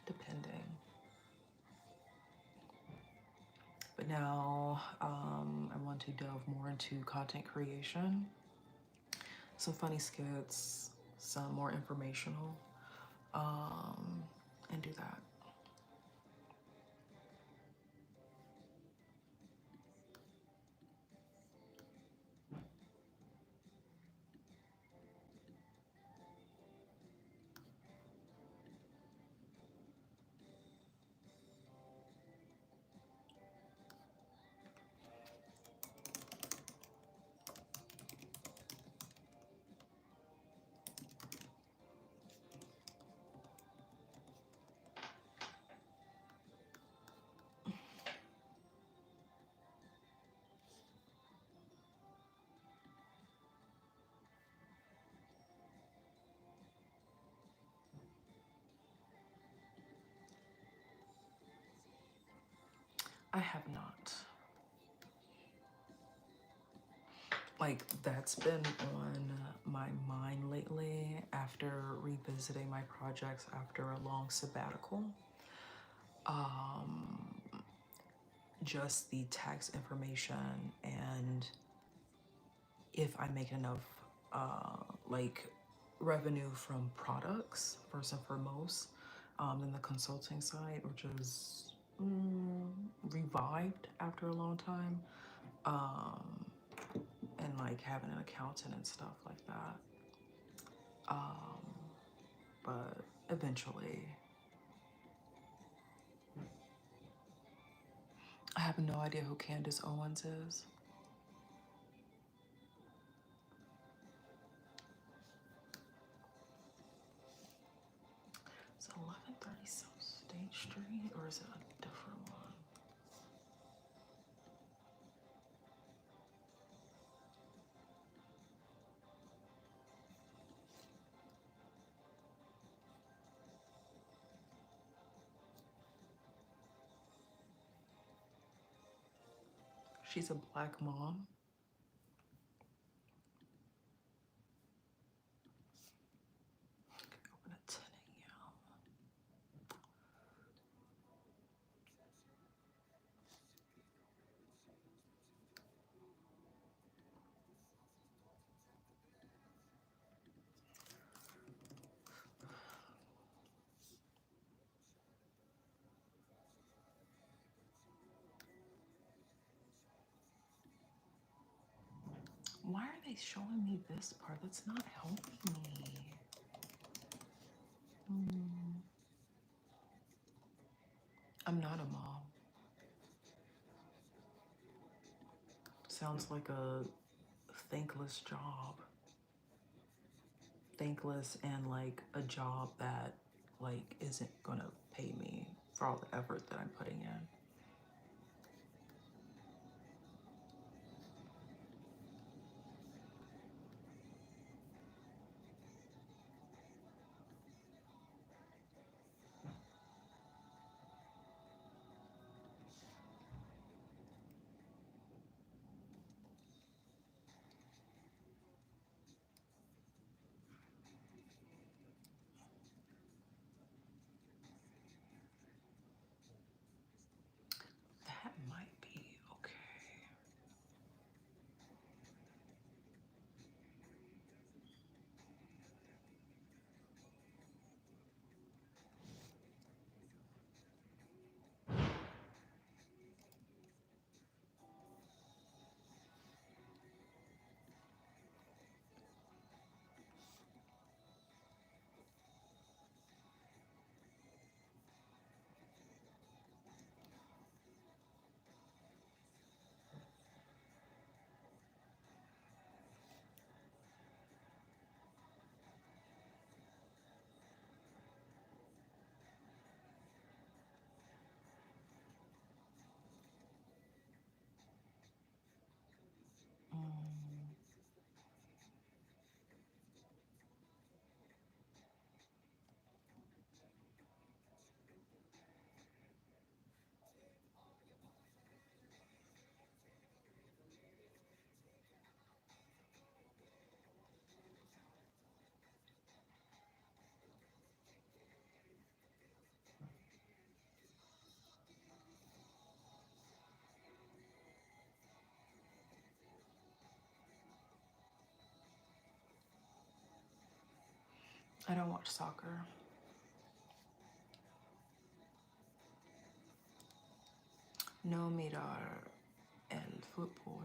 depending. But now I want to delve more into content creation. Some funny skits, some more informational, and do that. I have not. Like, that's been on my mind lately after revisiting my projects after a long sabbatical. Just the tax information, and if I make enough like revenue from products first and foremost, than the consulting side, which is revived after a long time, and like having an accountant and stuff like that. But eventually, I have no idea who Candace Owens is. Is it 1130 South State Street or is it a different one? She's a black mom. Open at 10 a.m. Why are they showing me this part? That's not helping me. I'm not a mom. Sounds like a thankless job. Thankless and like a job that like isn't gonna pay me for all the effort that I'm putting in. That might be okay. I don't watch soccer. No mirar el fútbol.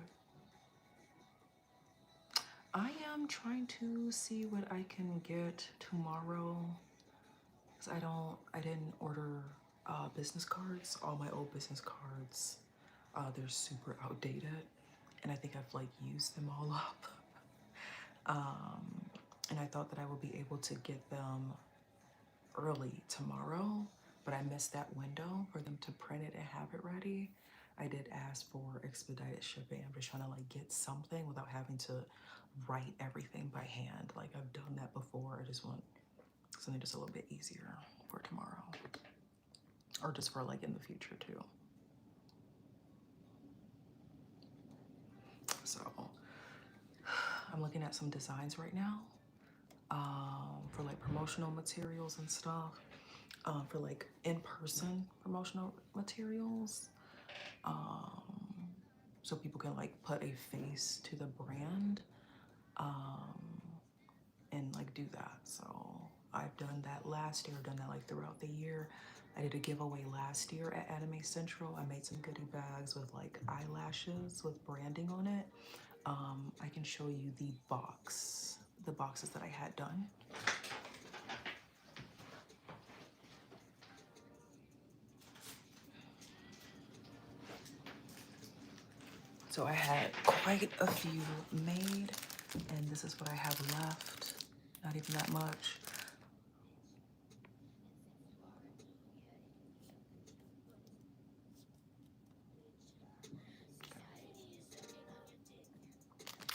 I am trying to see what I can get tomorrow. Cause I didn't order business cards. All my old business cards, they're super outdated. And I think I've like used them all up. And I thought that I would be able to get them early tomorrow, but I missed that window for them to print it and have it ready. I did ask for expedited shipping. I'm just trying to like get something without having to write everything by hand. Like I've done that before. I just want something just a little bit easier for tomorrow, or just for like in the future too. So I'm looking at some designs right now, for like promotional materials and stuff, for like in-person promotional materials, so people can like put a face to the brand, and like do that. So I've done that last year, I've done that like throughout the year. I did a giveaway last year at Anime Central. I made some goodie bags with like eyelashes with branding on it. I can show you the boxes that I had done. So I had quite a few made, and this is what I have left. Not even that much.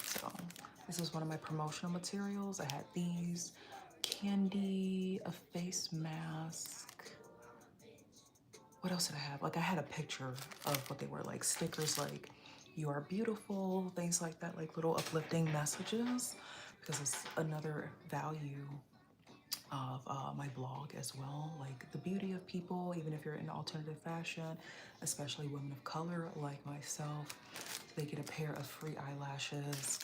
So this is one of my promotional materials. I had these, candy, a face mask. What else did I have? Like I had a picture of what they were, like stickers like you are beautiful, things like that, like little uplifting messages, because it's another value of my blog as well, like the beauty of people, even if you're in alternative fashion, especially women of color like myself. They get a pair of free eyelashes,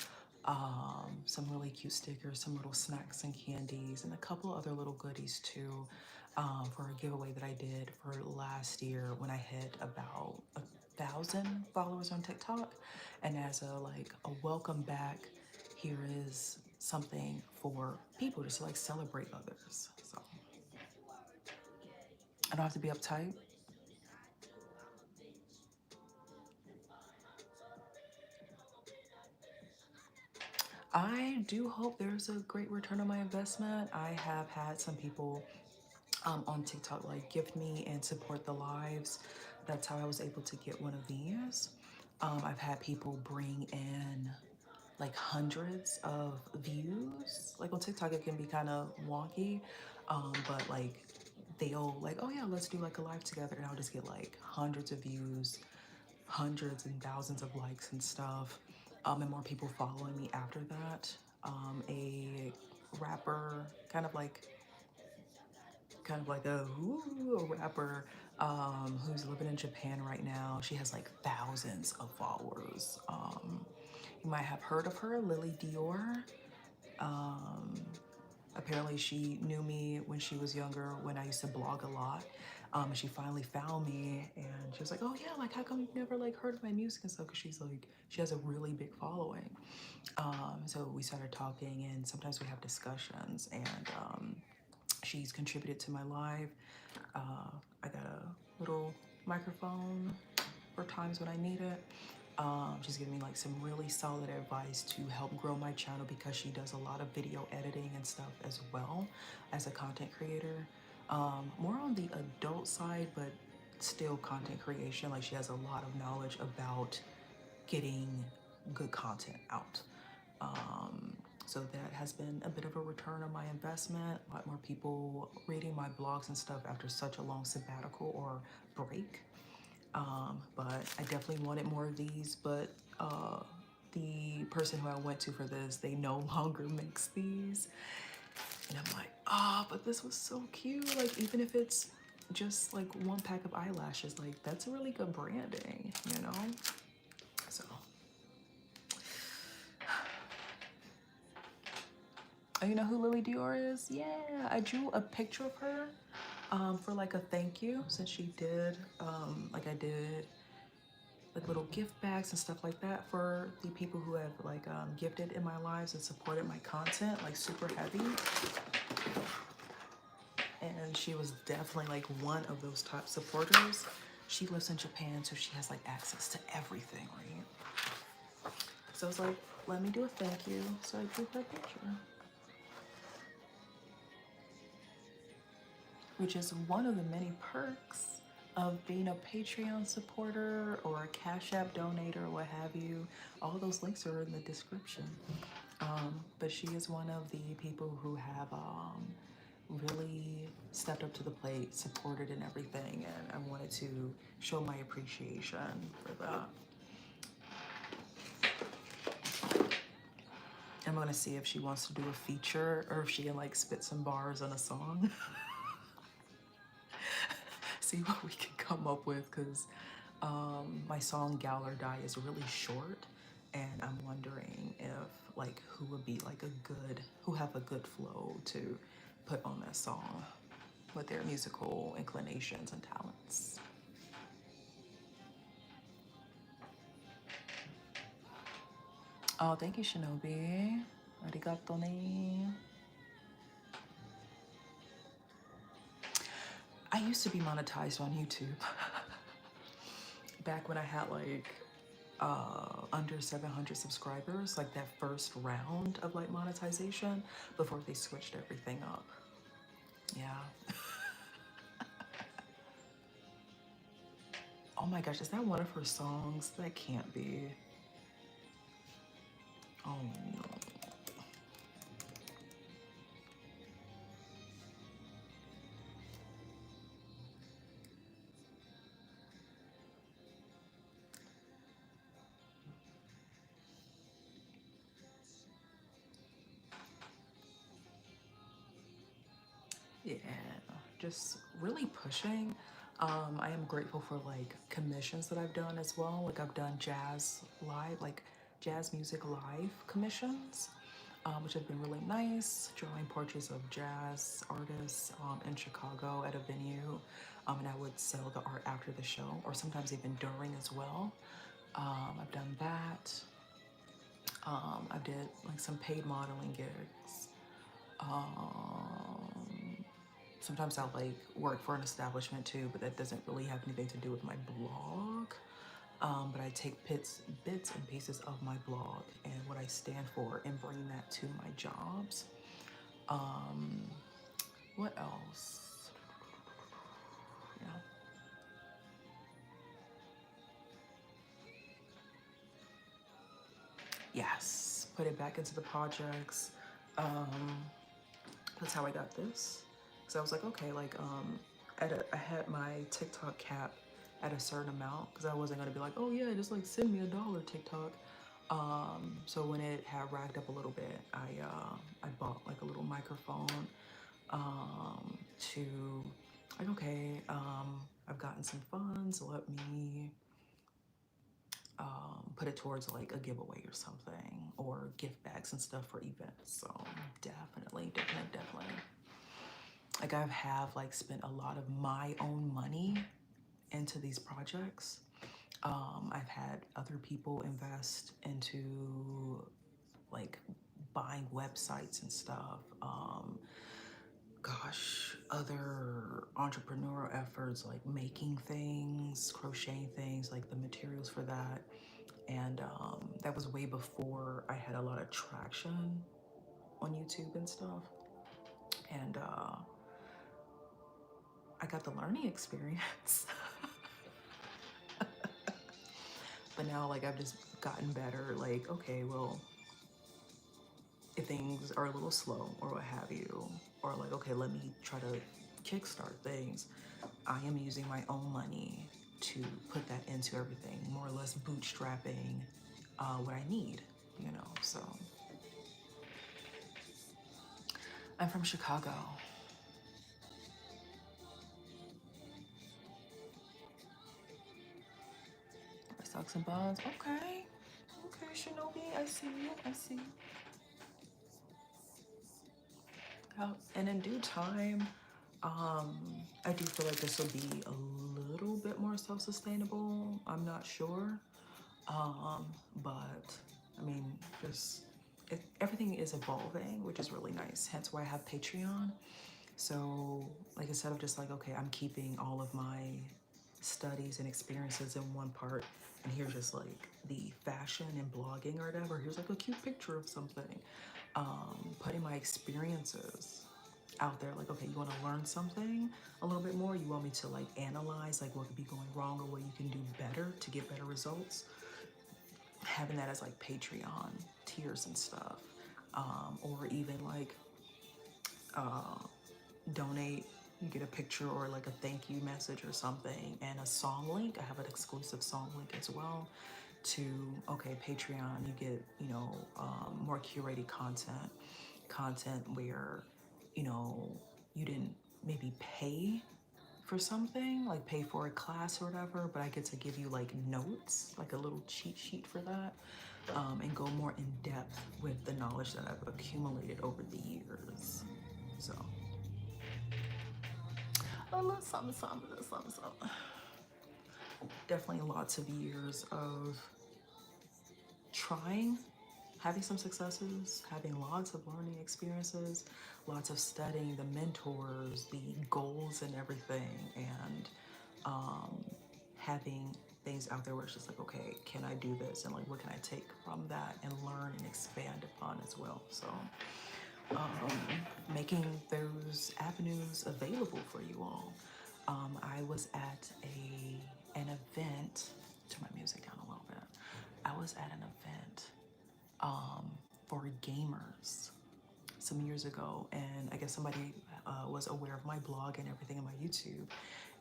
some really cute stickers, some little snacks and candies, and a couple other little goodies too, for a giveaway that I did for last year when I hit about 1,000 followers on TikTok. And as a welcome back, here is something for people just to like celebrate others. So I don't have to be uptight. I do hope there's a great return on my investment. I have had some people on TikTok like gift me and support the lives. That's how I was able to get one of these. I've had people bring in like hundreds of views. Like on TikTok, it can be kind of wonky, but like they'll like, oh yeah, let's do like a live together, and I'll just get like hundreds of views, hundreds and thousands of likes and stuff, and more people following me after that. A rapper, kind of like a rapper who's living in Japan right now. She has like thousands of followers. You might have heard of her, Lily Dior. Um, Apparently, she knew me when she was younger, when I used to blog a lot. She finally found me, and she was like, "Oh yeah, like how come you've never like heard of my music and stuff?" Because she's like, she has a really big following. So we started talking, and sometimes we have discussions, and she's contributed to my live. I got a little microphone for times when I need it. She's giving me like some really solid advice to help grow my channel, because she does a lot of video editing and stuff as well as a content creator. More on the adult side, but still content creation. Like she has a lot of knowledge about getting good content out. So that has been a bit of a return on my investment. A lot more people reading my blogs and stuff after such a long sabbatical or break. But I definitely wanted more of these, but the person who I went to for this, they no longer makes these. And I'm like, oh, but this was so cute. Like, even if it's just like one pack of eyelashes, like that's really good branding, you know? So, oh, you know who Lily Dior is? Yeah, I drew a picture of her for like a thank you, since she did, like I did like little gift bags and stuff like that for the people who have like gifted in my lives and supported my content, like super heavy. And she was definitely like one of those top supporters. She lives in Japan, so she has like access to everything, right? So I was like, let me do a thank you. So I drew her picture, which is one of the many perks of being a Patreon supporter or a Cash App donator or what have you. All those links are in the description. But she is one of the people who have really stepped up to the plate, supported and everything, and I wanted to show my appreciation for that. I'm gonna see if she wants to do a feature or if she can like spit some bars on a song. See what we can come up with, because my song Gal or Die is really short, And I'm wondering if like who would be like who have a good flow to put on that song with their musical inclinations and talents. Oh, thank you, Shinobi. Arigato ne. I used to be monetized on YouTube back when I had like under 700 subscribers, like that first round of like monetization before they switched everything up. Yeah. Oh my gosh, is that one of her songs? That can't be. Oh no. Yeah, just really pushing. I am grateful for like commissions that I've done as well. Like I've done jazz live, like jazz music live commissions, which have been really nice. Drawing portraits of jazz artists in Chicago at a venue, and I would sell the art after the show, or sometimes even during as well. I've done that. I did like some paid modeling gigs. Um, Sometimes I'll like work for an establishment too, but that doesn't really have anything to do with my blog. But I take bits and pieces of my blog and what I stand for and bring that to my jobs. Um, what else? Yeah. Yes, put it back into the projects. Um, that's how I got this. Because I was like, okay, like I had my TikTok cap at a certain amount because I wasn't gonna be like, oh yeah, just like send me $1 TikTok. So when it had racked up a little bit, I bought like a little microphone to like okay, I've gotten some funds. Let me put it towards like a giveaway or something, or gift bags and stuff for events. So definitely. Like I have like spent a lot of my own money into these projects. I've had other people invest into like buying websites and stuff. Gosh, other entrepreneurial efforts like making things, crocheting things, like the materials for that. And that was way before I had a lot of traction on YouTube and stuff. And I got the learning experience. But now, like, I've just gotten better. Like, okay, well, if things are a little slow or what have you, or like, okay, let me try to kickstart things. I am using my own money to put that into everything, more or less bootstrapping what I need, you know. So I'm from Chicago. Stocks and bonds. Okay. Okay, Shinobi. I see you. I see you. And in due time, um, I do feel like this will be a little bit more self-sustainable. I'm not sure. But I mean, just everything is evolving, which is really nice. Hence why I have Patreon. So, like instead of just like, okay, I'm keeping all of my studies and experiences in one part, and here's just like the fashion and blogging or whatever. Here's like a cute picture of something. Putting my experiences out there, like, okay, you want to learn something a little bit more, you want me to like analyze like what could be going wrong or what you can do better to get better results, having that as like Patreon tiers and stuff, or even like donate, you get a picture or like a thank you message or something, and a song link. I have an exclusive song link as well to, okay, Patreon, you get, you know, more curated content where, you know, you didn't maybe pay for something, like pay for a class or whatever, but I get to give you like notes, like a little cheat sheet for that, and go more in depth with the knowledge that I've accumulated over the years. So, a little something, something, something, something. Definitely lots of years of trying, having some successes, having lots of learning experiences, lots of studying, the mentors, the goals and everything, and having things out there where it's just like, okay, can I do this? And like, what can I take from that and learn and expand upon as well? So making those avenues available for you all. I was at an event, turn my music down a little bit. I was at an event for gamers some years ago, and I guess somebody was aware of my blog and everything on my YouTube,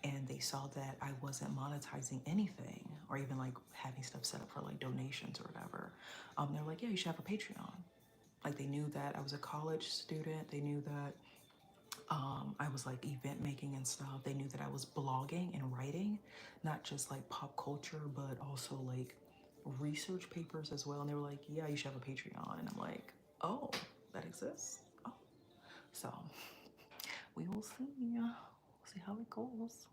and they saw that I wasn't monetizing anything or even like having stuff set up for like donations or whatever. They're like, yeah, you should have a Patreon. Like they knew that I was a college student. They knew that I was like event making and stuff. They knew that I was blogging and writing, not just like pop culture, but also like research papers as well. And they were like, yeah, you should have a Patreon. And I'm like, oh, that exists? Oh. So we will see. We'll see how it goes.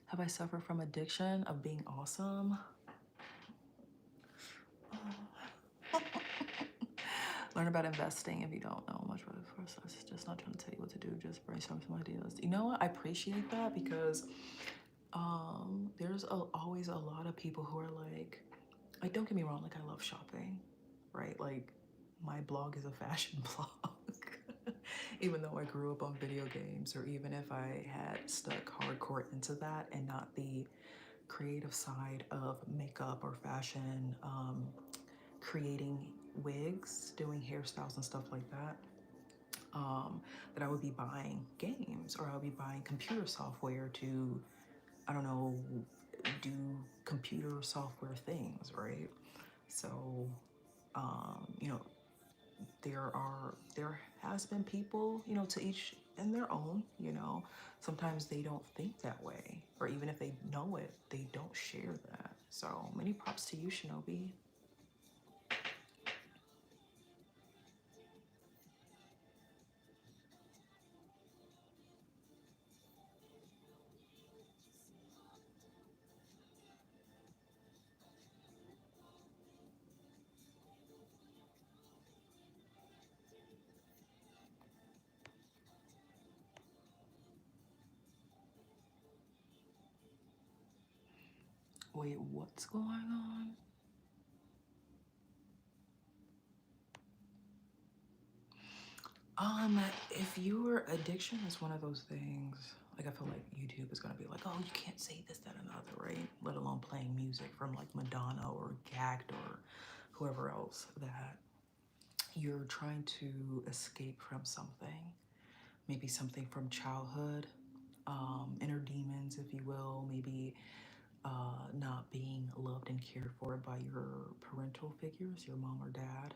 Have I suffered from addiction of being awesome? Learn about investing if you don't know much about it first. I was just not trying to tell you what to do, just brainstorm some ideas. You know what? I appreciate that because there's always a lot of people who are like, don't get me wrong, like I love shopping, right? Like my blog is a fashion blog. Even though I grew up on video games, or even if I had stuck hardcore into that and not the creative side of makeup or fashion, creating wigs, doing hairstyles and stuff like that, that I would be buying games, or I would be buying computer software to, I don't know, do computer software things, right? So, you know, there has been people, you know, to each in their own, you know, sometimes they don't think that way, or even if they know it, they don't share that. So many props to you, Shinobi. Wait, what's going on? If your addiction is one of those things, like I feel like YouTube is gonna be like, oh, you can't say this, that, and the other, right? Let alone playing music from like Madonna or Gagged or whoever else, that you're trying to escape from something, maybe something from childhood, inner demons, if you will, maybe not being loved and cared for by your parental figures, your mom or dad,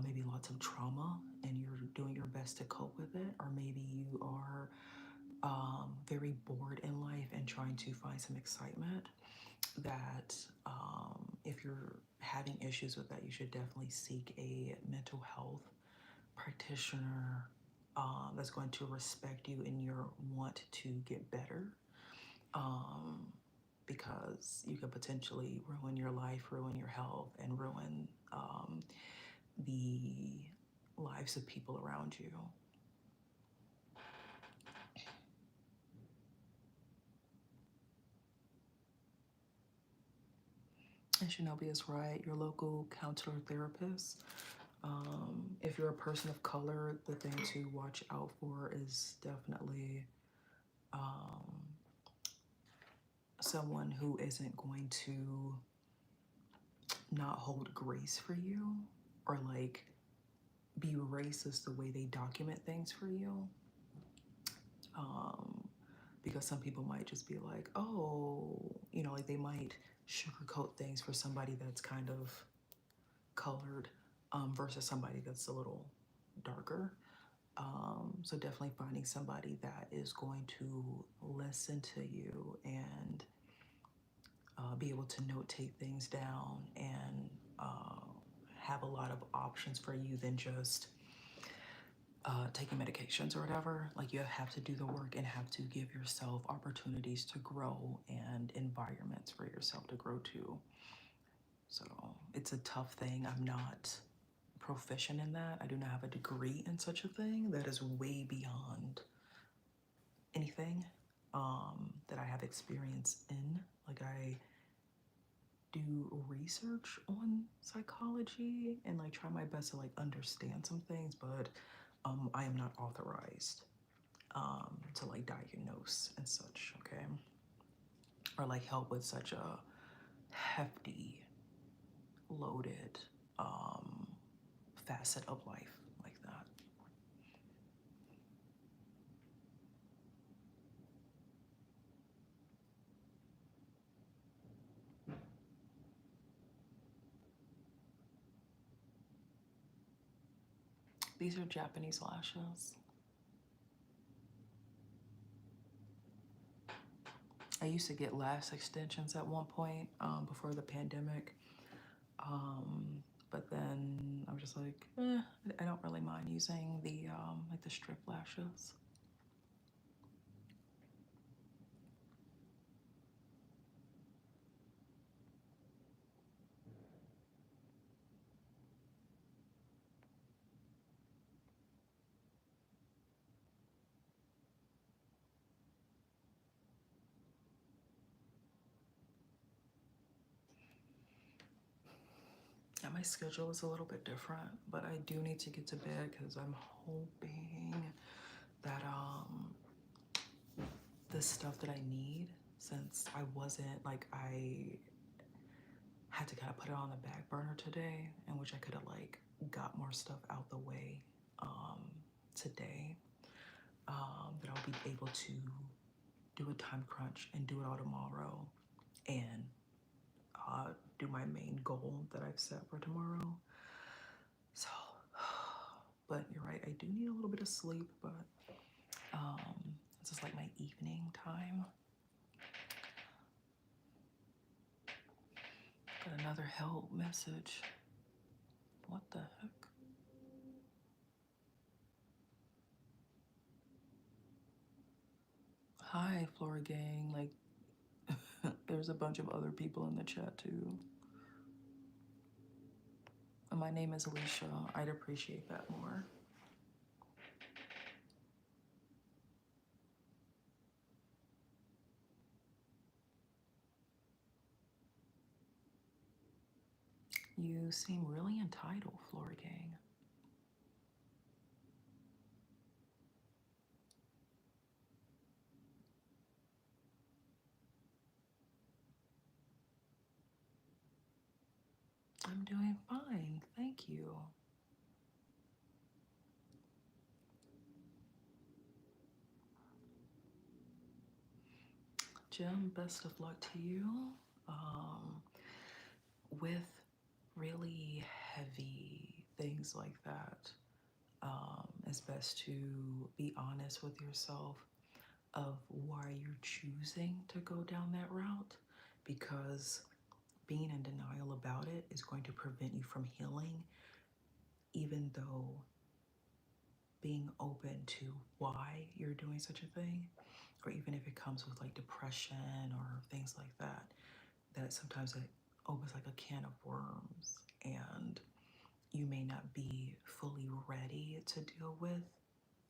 maybe lots of trauma and you're doing your best to cope with it, or maybe you are very bored in life and trying to find some excitement. That if you're having issues with that, you should definitely seek a mental health practitioner that's going to respect you in your want to get better, um, because you could potentially ruin your life, ruin your health, and ruin the lives of people around you. And Shinobi is right, your local counselor therapist. If you're a person of color, the thing to watch out for is definitely someone who isn't going to not hold grace for you, or like be racist the way they document things for you. Because some people might just be like, oh, you know, like they might sugarcoat things for somebody that's kind of colored, versus somebody that's a little darker. So definitely finding somebody that is going to listen to you and be able to notate things down and have a lot of options for you than just taking medications or whatever. Like you have to do the work and have to give yourself opportunities to grow and environments for yourself to grow to. So it's a tough thing. I'm not proficient in that. I do not have a degree in such a thing. That is way beyond anything that I have experience in. Like I do research on psychology and like try my best to like understand some things, but I am not authorized to like diagnose and such, okay? Or like help with such a hefty, loaded um, facet of life like that. These are Japanese lashes. I used to get lash extensions at one point before the pandemic. But then I was just like, I don't really mind using the like the strip lashes. Yeah, my schedule is a little bit different, but I do need to get to bed because I'm hoping that the stuff that I need, since I wasn't like I had to kind of put it on the back burner today, in which I could have like got more stuff out the way um, today, that I'll be able to do a time crunch and do it all tomorrow and do my main goal that I've set for tomorrow. So, but you're right, I do need a little bit of sleep, but this is like my evening time. Got another help message. What the heck? Hi, Flora Gang. Like, there's a bunch of other people in the chat too. My name is Lisha. I'd appreciate that more. You seem really entitled, Flora Gang. I'm doing fine, thank you. Jim, best of luck to you. With really heavy things like that, it's best to be honest with yourself of why you're choosing to go down that route, because being in denial about it is going to prevent you from healing, even though being open to why you're doing such a thing, or even if it comes with like depression or things like that, that sometimes it opens like a can of worms and you may not be fully ready to deal with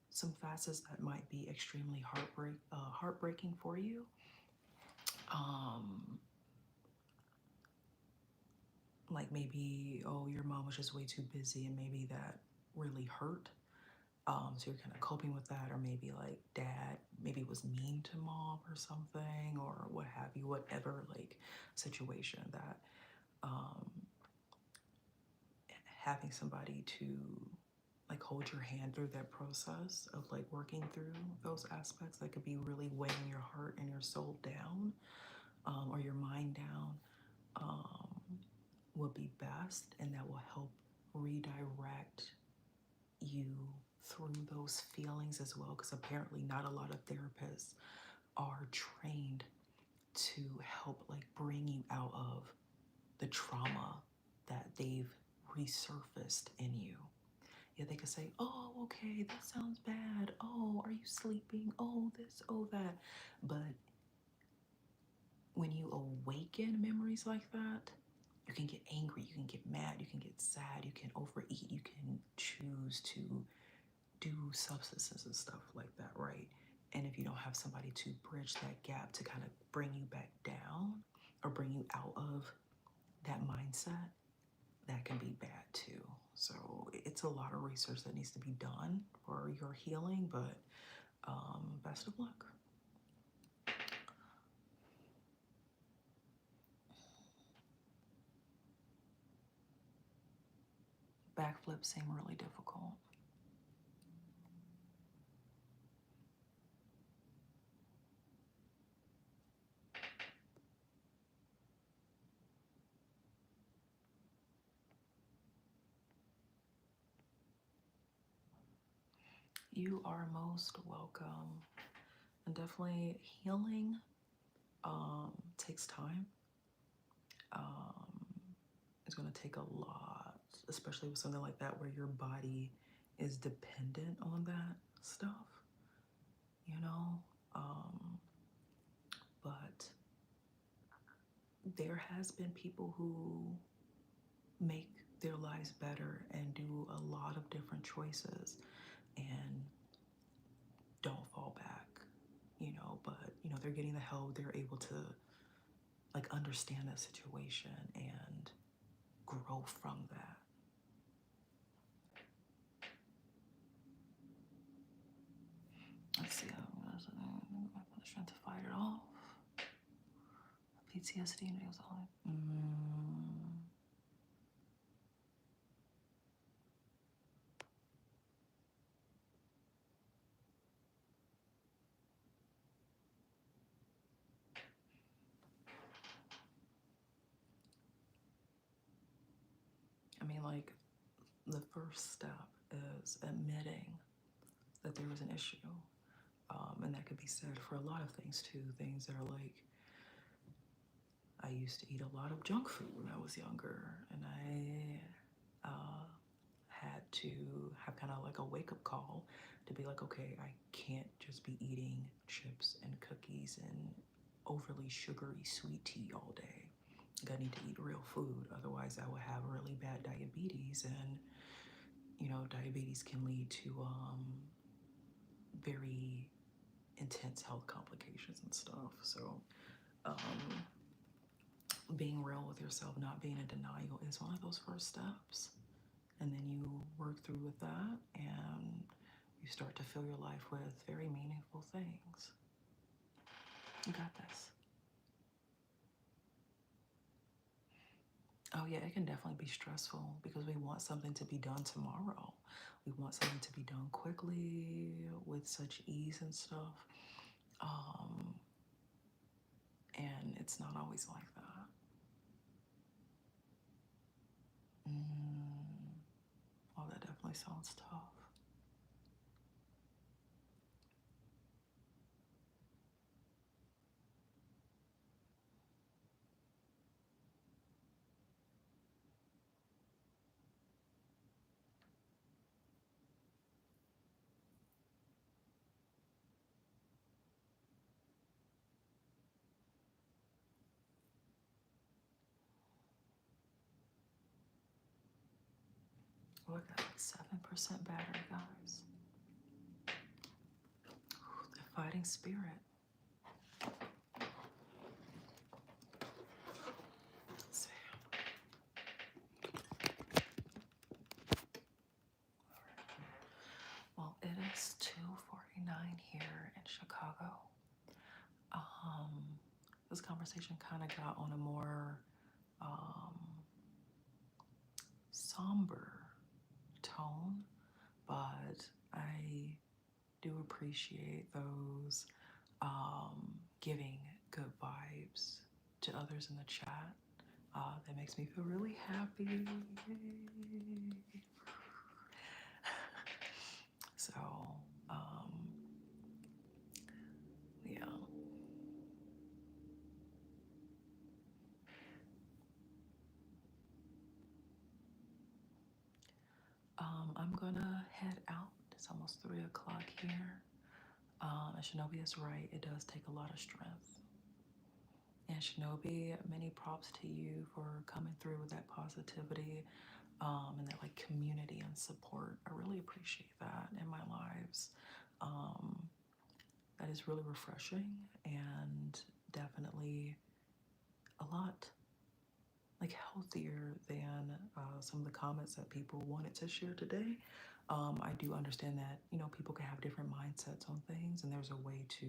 some facets that might be extremely heartbreaking for you. Like maybe, oh, your mom was just way too busy and maybe that really hurt. So you're kind of coping with that, or maybe like dad maybe was mean to mom or something, or what have you, whatever like situation that having somebody to like hold your hand through that process of like working through those aspects that could be really weighing your heart and your soul down, or your mind down, will be best, and that will help redirect you through those feelings as well, because apparently not a lot of therapists are trained to help like bring you out of the trauma that they've resurfaced in you. Yeah, they could say, oh, okay, that sounds bad. Oh, are you sleeping? Oh, this, oh, that. But when you awaken memories like that, you can get angry, you can get mad, you can get sad, you can overeat, you can choose to do substances and stuff like that, right? And if you don't have somebody to bridge that gap to kind of bring you back down or bring you out of that mindset, that can be bad too. So it's a lot of research that needs to be done for your healing, but best of luck. Backflips seem really difficult. You are most welcome. And definitely healing takes time. It's going to take a lot, especially with something like that where your body is dependent on that stuff, you know? But there has been people who make their lives better and do a lot of different choices and don't fall back, you know, but you know, they're getting the help, they're able to like understand that situation and grow from that. Let's see, I'm the strength to fight it off. PTSD and anxiety. I mean, like, the first step is admitting that there was an issue. And that could be said for a lot of things too. Things that are like, I used to eat a lot of junk food when I was younger, and I had to have kind of like a wake-up call to be like, okay, I can't just be eating chips and cookies and overly sugary sweet tea all day. Like, I need to eat real food, otherwise I will have really bad diabetes, and you know, diabetes can lead to very intense health complications and stuff. So being real with yourself, not being in denial is one of those first steps. And then you work through with that and you start to fill your life with very meaningful things. You got this. Oh yeah, it can definitely be stressful because we want something to be done tomorrow. We want something to be done quickly with such ease and stuff. And it's not always like that. Oh, that definitely sounds tough. We're at like 7% battery, guys. The fighting spirit. Let's see. Well, it is 2:49 here in Chicago. This conversation kind of got on a more somber tone, but I do appreciate those giving good vibes to others in the chat. That makes me feel really happy. So, yeah. I'm gonna head out. It's almost 3 o'clock here. And Shinobi is right. It does take a lot of strength. And Shinobi, many props to you for coming through with that positivity, and that like community and support. I really appreciate that in my lives. Um, that is really refreshing and definitely a lot like healthier than some of the comments that people wanted to share today. I do understand that, you know, people can have different mindsets on things, and there's a way to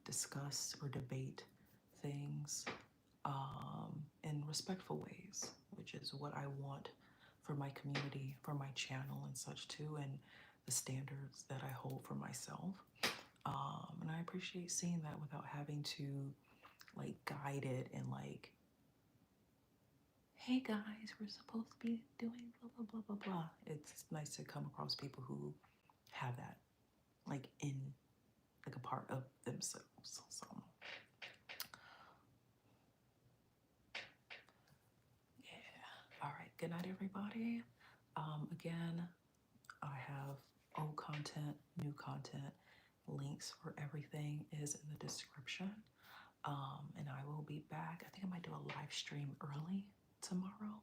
discuss or debate things in respectful ways, which is what I want for my community, for my channel, and such too, and the standards that I hold for myself. And I appreciate seeing that without having to like guide it and like, hey guys, we're supposed to be doing blah blah blah blah blah. It's nice to come across people who have that like in like a part of themselves. So yeah. All right. Good night, everybody. Again, I have old content, new content. Links for everything is in the description. And I will be back. I think I might do a live stream early tomorrow.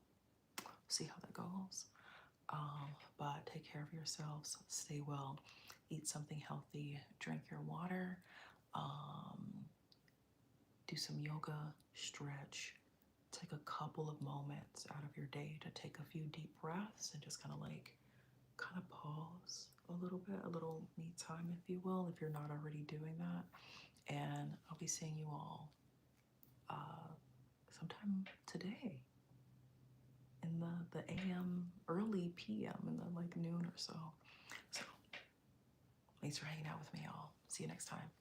See how that goes. But take care of yourselves. Stay well. Eat something healthy. Drink your water. Do some yoga. Stretch. Take a couple of moments out of your day to take a few deep breaths and just kind of pause a little bit, a little me time, if you will, if you're not already doing that. And I'll be seeing you all sometime today in the AM, early PM, in the like noon or so. So thanks for hanging out with me, y'all. See you next time.